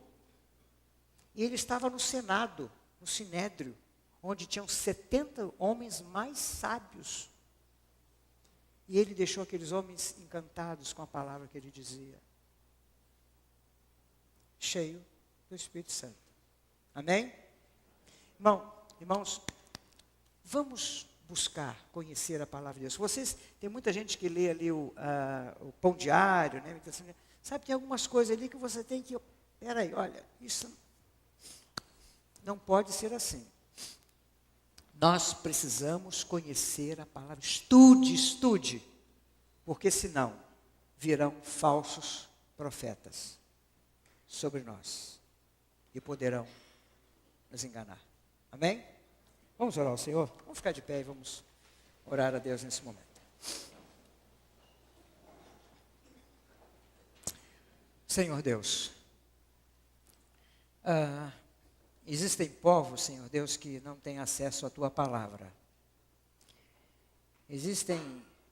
e ele estava no Senado, no Sinédrio, onde tinham 70 homens mais sábios. E ele deixou aqueles homens encantados com a palavra que ele dizia. Cheio do Espírito Santo. Amém? Irmãos, vamos buscar conhecer a palavra de Deus. Vocês, tem muita gente que lê ali o Pão Diário, né? Sabe, tem algumas coisas ali que você tem que, peraí, olha, isso não pode ser assim. Nós precisamos conhecer a palavra. Estude, porque senão virão falsos profetas sobre nós e poderão nos enganar. Amém? Vamos orar ao Senhor? Vamos ficar de pé e vamos orar a Deus nesse momento. Senhor Deus, existem povos, Senhor Deus, que não têm acesso à Tua palavra. Existem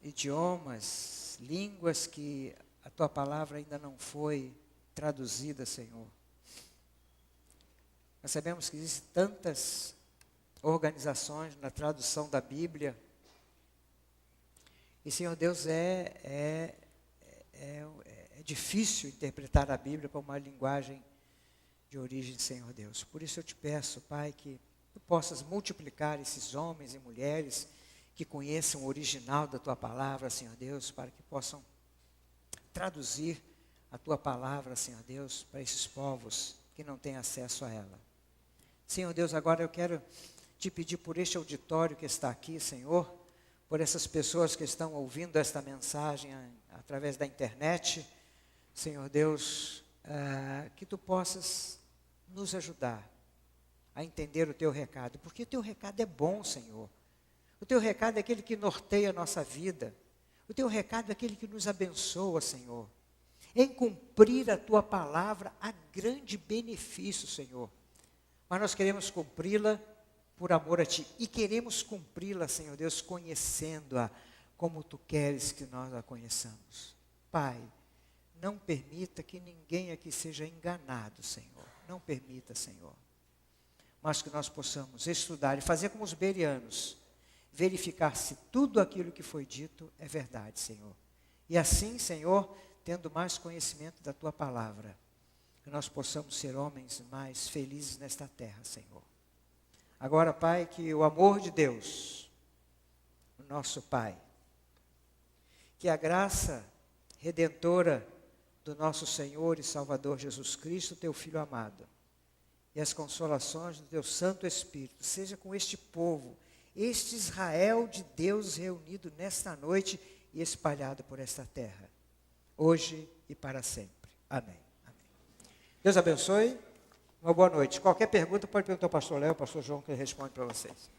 idiomas, línguas que a Tua palavra ainda não foi traduzida, Senhor. Nós sabemos que existem tantas organizações na tradução da Bíblia. E, Senhor Deus, é difícil interpretar a Bíblia com uma linguagem de origem, Senhor Deus. Por isso eu te peço, Pai, que Tu possas multiplicar esses homens e mulheres que conheçam o original da Tua palavra, Senhor Deus, para que possam traduzir a Tua palavra, Senhor Deus, para esses povos que não têm acesso a ela. Senhor Deus, agora eu quero te pedir por este auditório que está aqui, Senhor, por essas pessoas que estão ouvindo esta mensagem através da internet, Senhor Deus, que Tu possas nos ajudar a entender o Teu recado, porque o Teu recado é bom, Senhor. O Teu recado é aquele que norteia a nossa vida. O Teu recado é aquele que nos abençoa, Senhor. Em cumprir a Tua palavra há grande benefício, Senhor. Mas nós queremos cumpri-la por amor a Ti. E queremos cumpri-la, Senhor Deus, conhecendo-a como Tu queres que nós a conheçamos. Pai, não permita que ninguém aqui seja enganado, Senhor. Não permita, Senhor. Mas que nós possamos estudar e fazer como os bereanos, verificar se tudo aquilo que foi dito é verdade, Senhor. E assim, Senhor, tendo mais conhecimento da Tua palavra, que nós possamos ser homens mais felizes nesta terra, Senhor. Agora, Pai, que o amor de Deus, o nosso Pai, que a graça redentora do nosso Senhor e Salvador Jesus Cristo, Teu Filho amado, e as consolações do Teu Santo Espírito, seja com este povo, este Israel de Deus reunido nesta noite e espalhado por esta terra, hoje e para sempre. Amém. Amém. Deus abençoe. Uma boa noite. Qualquer pergunta pode perguntar ao pastor Léo, ao pastor João, que ele responde para vocês.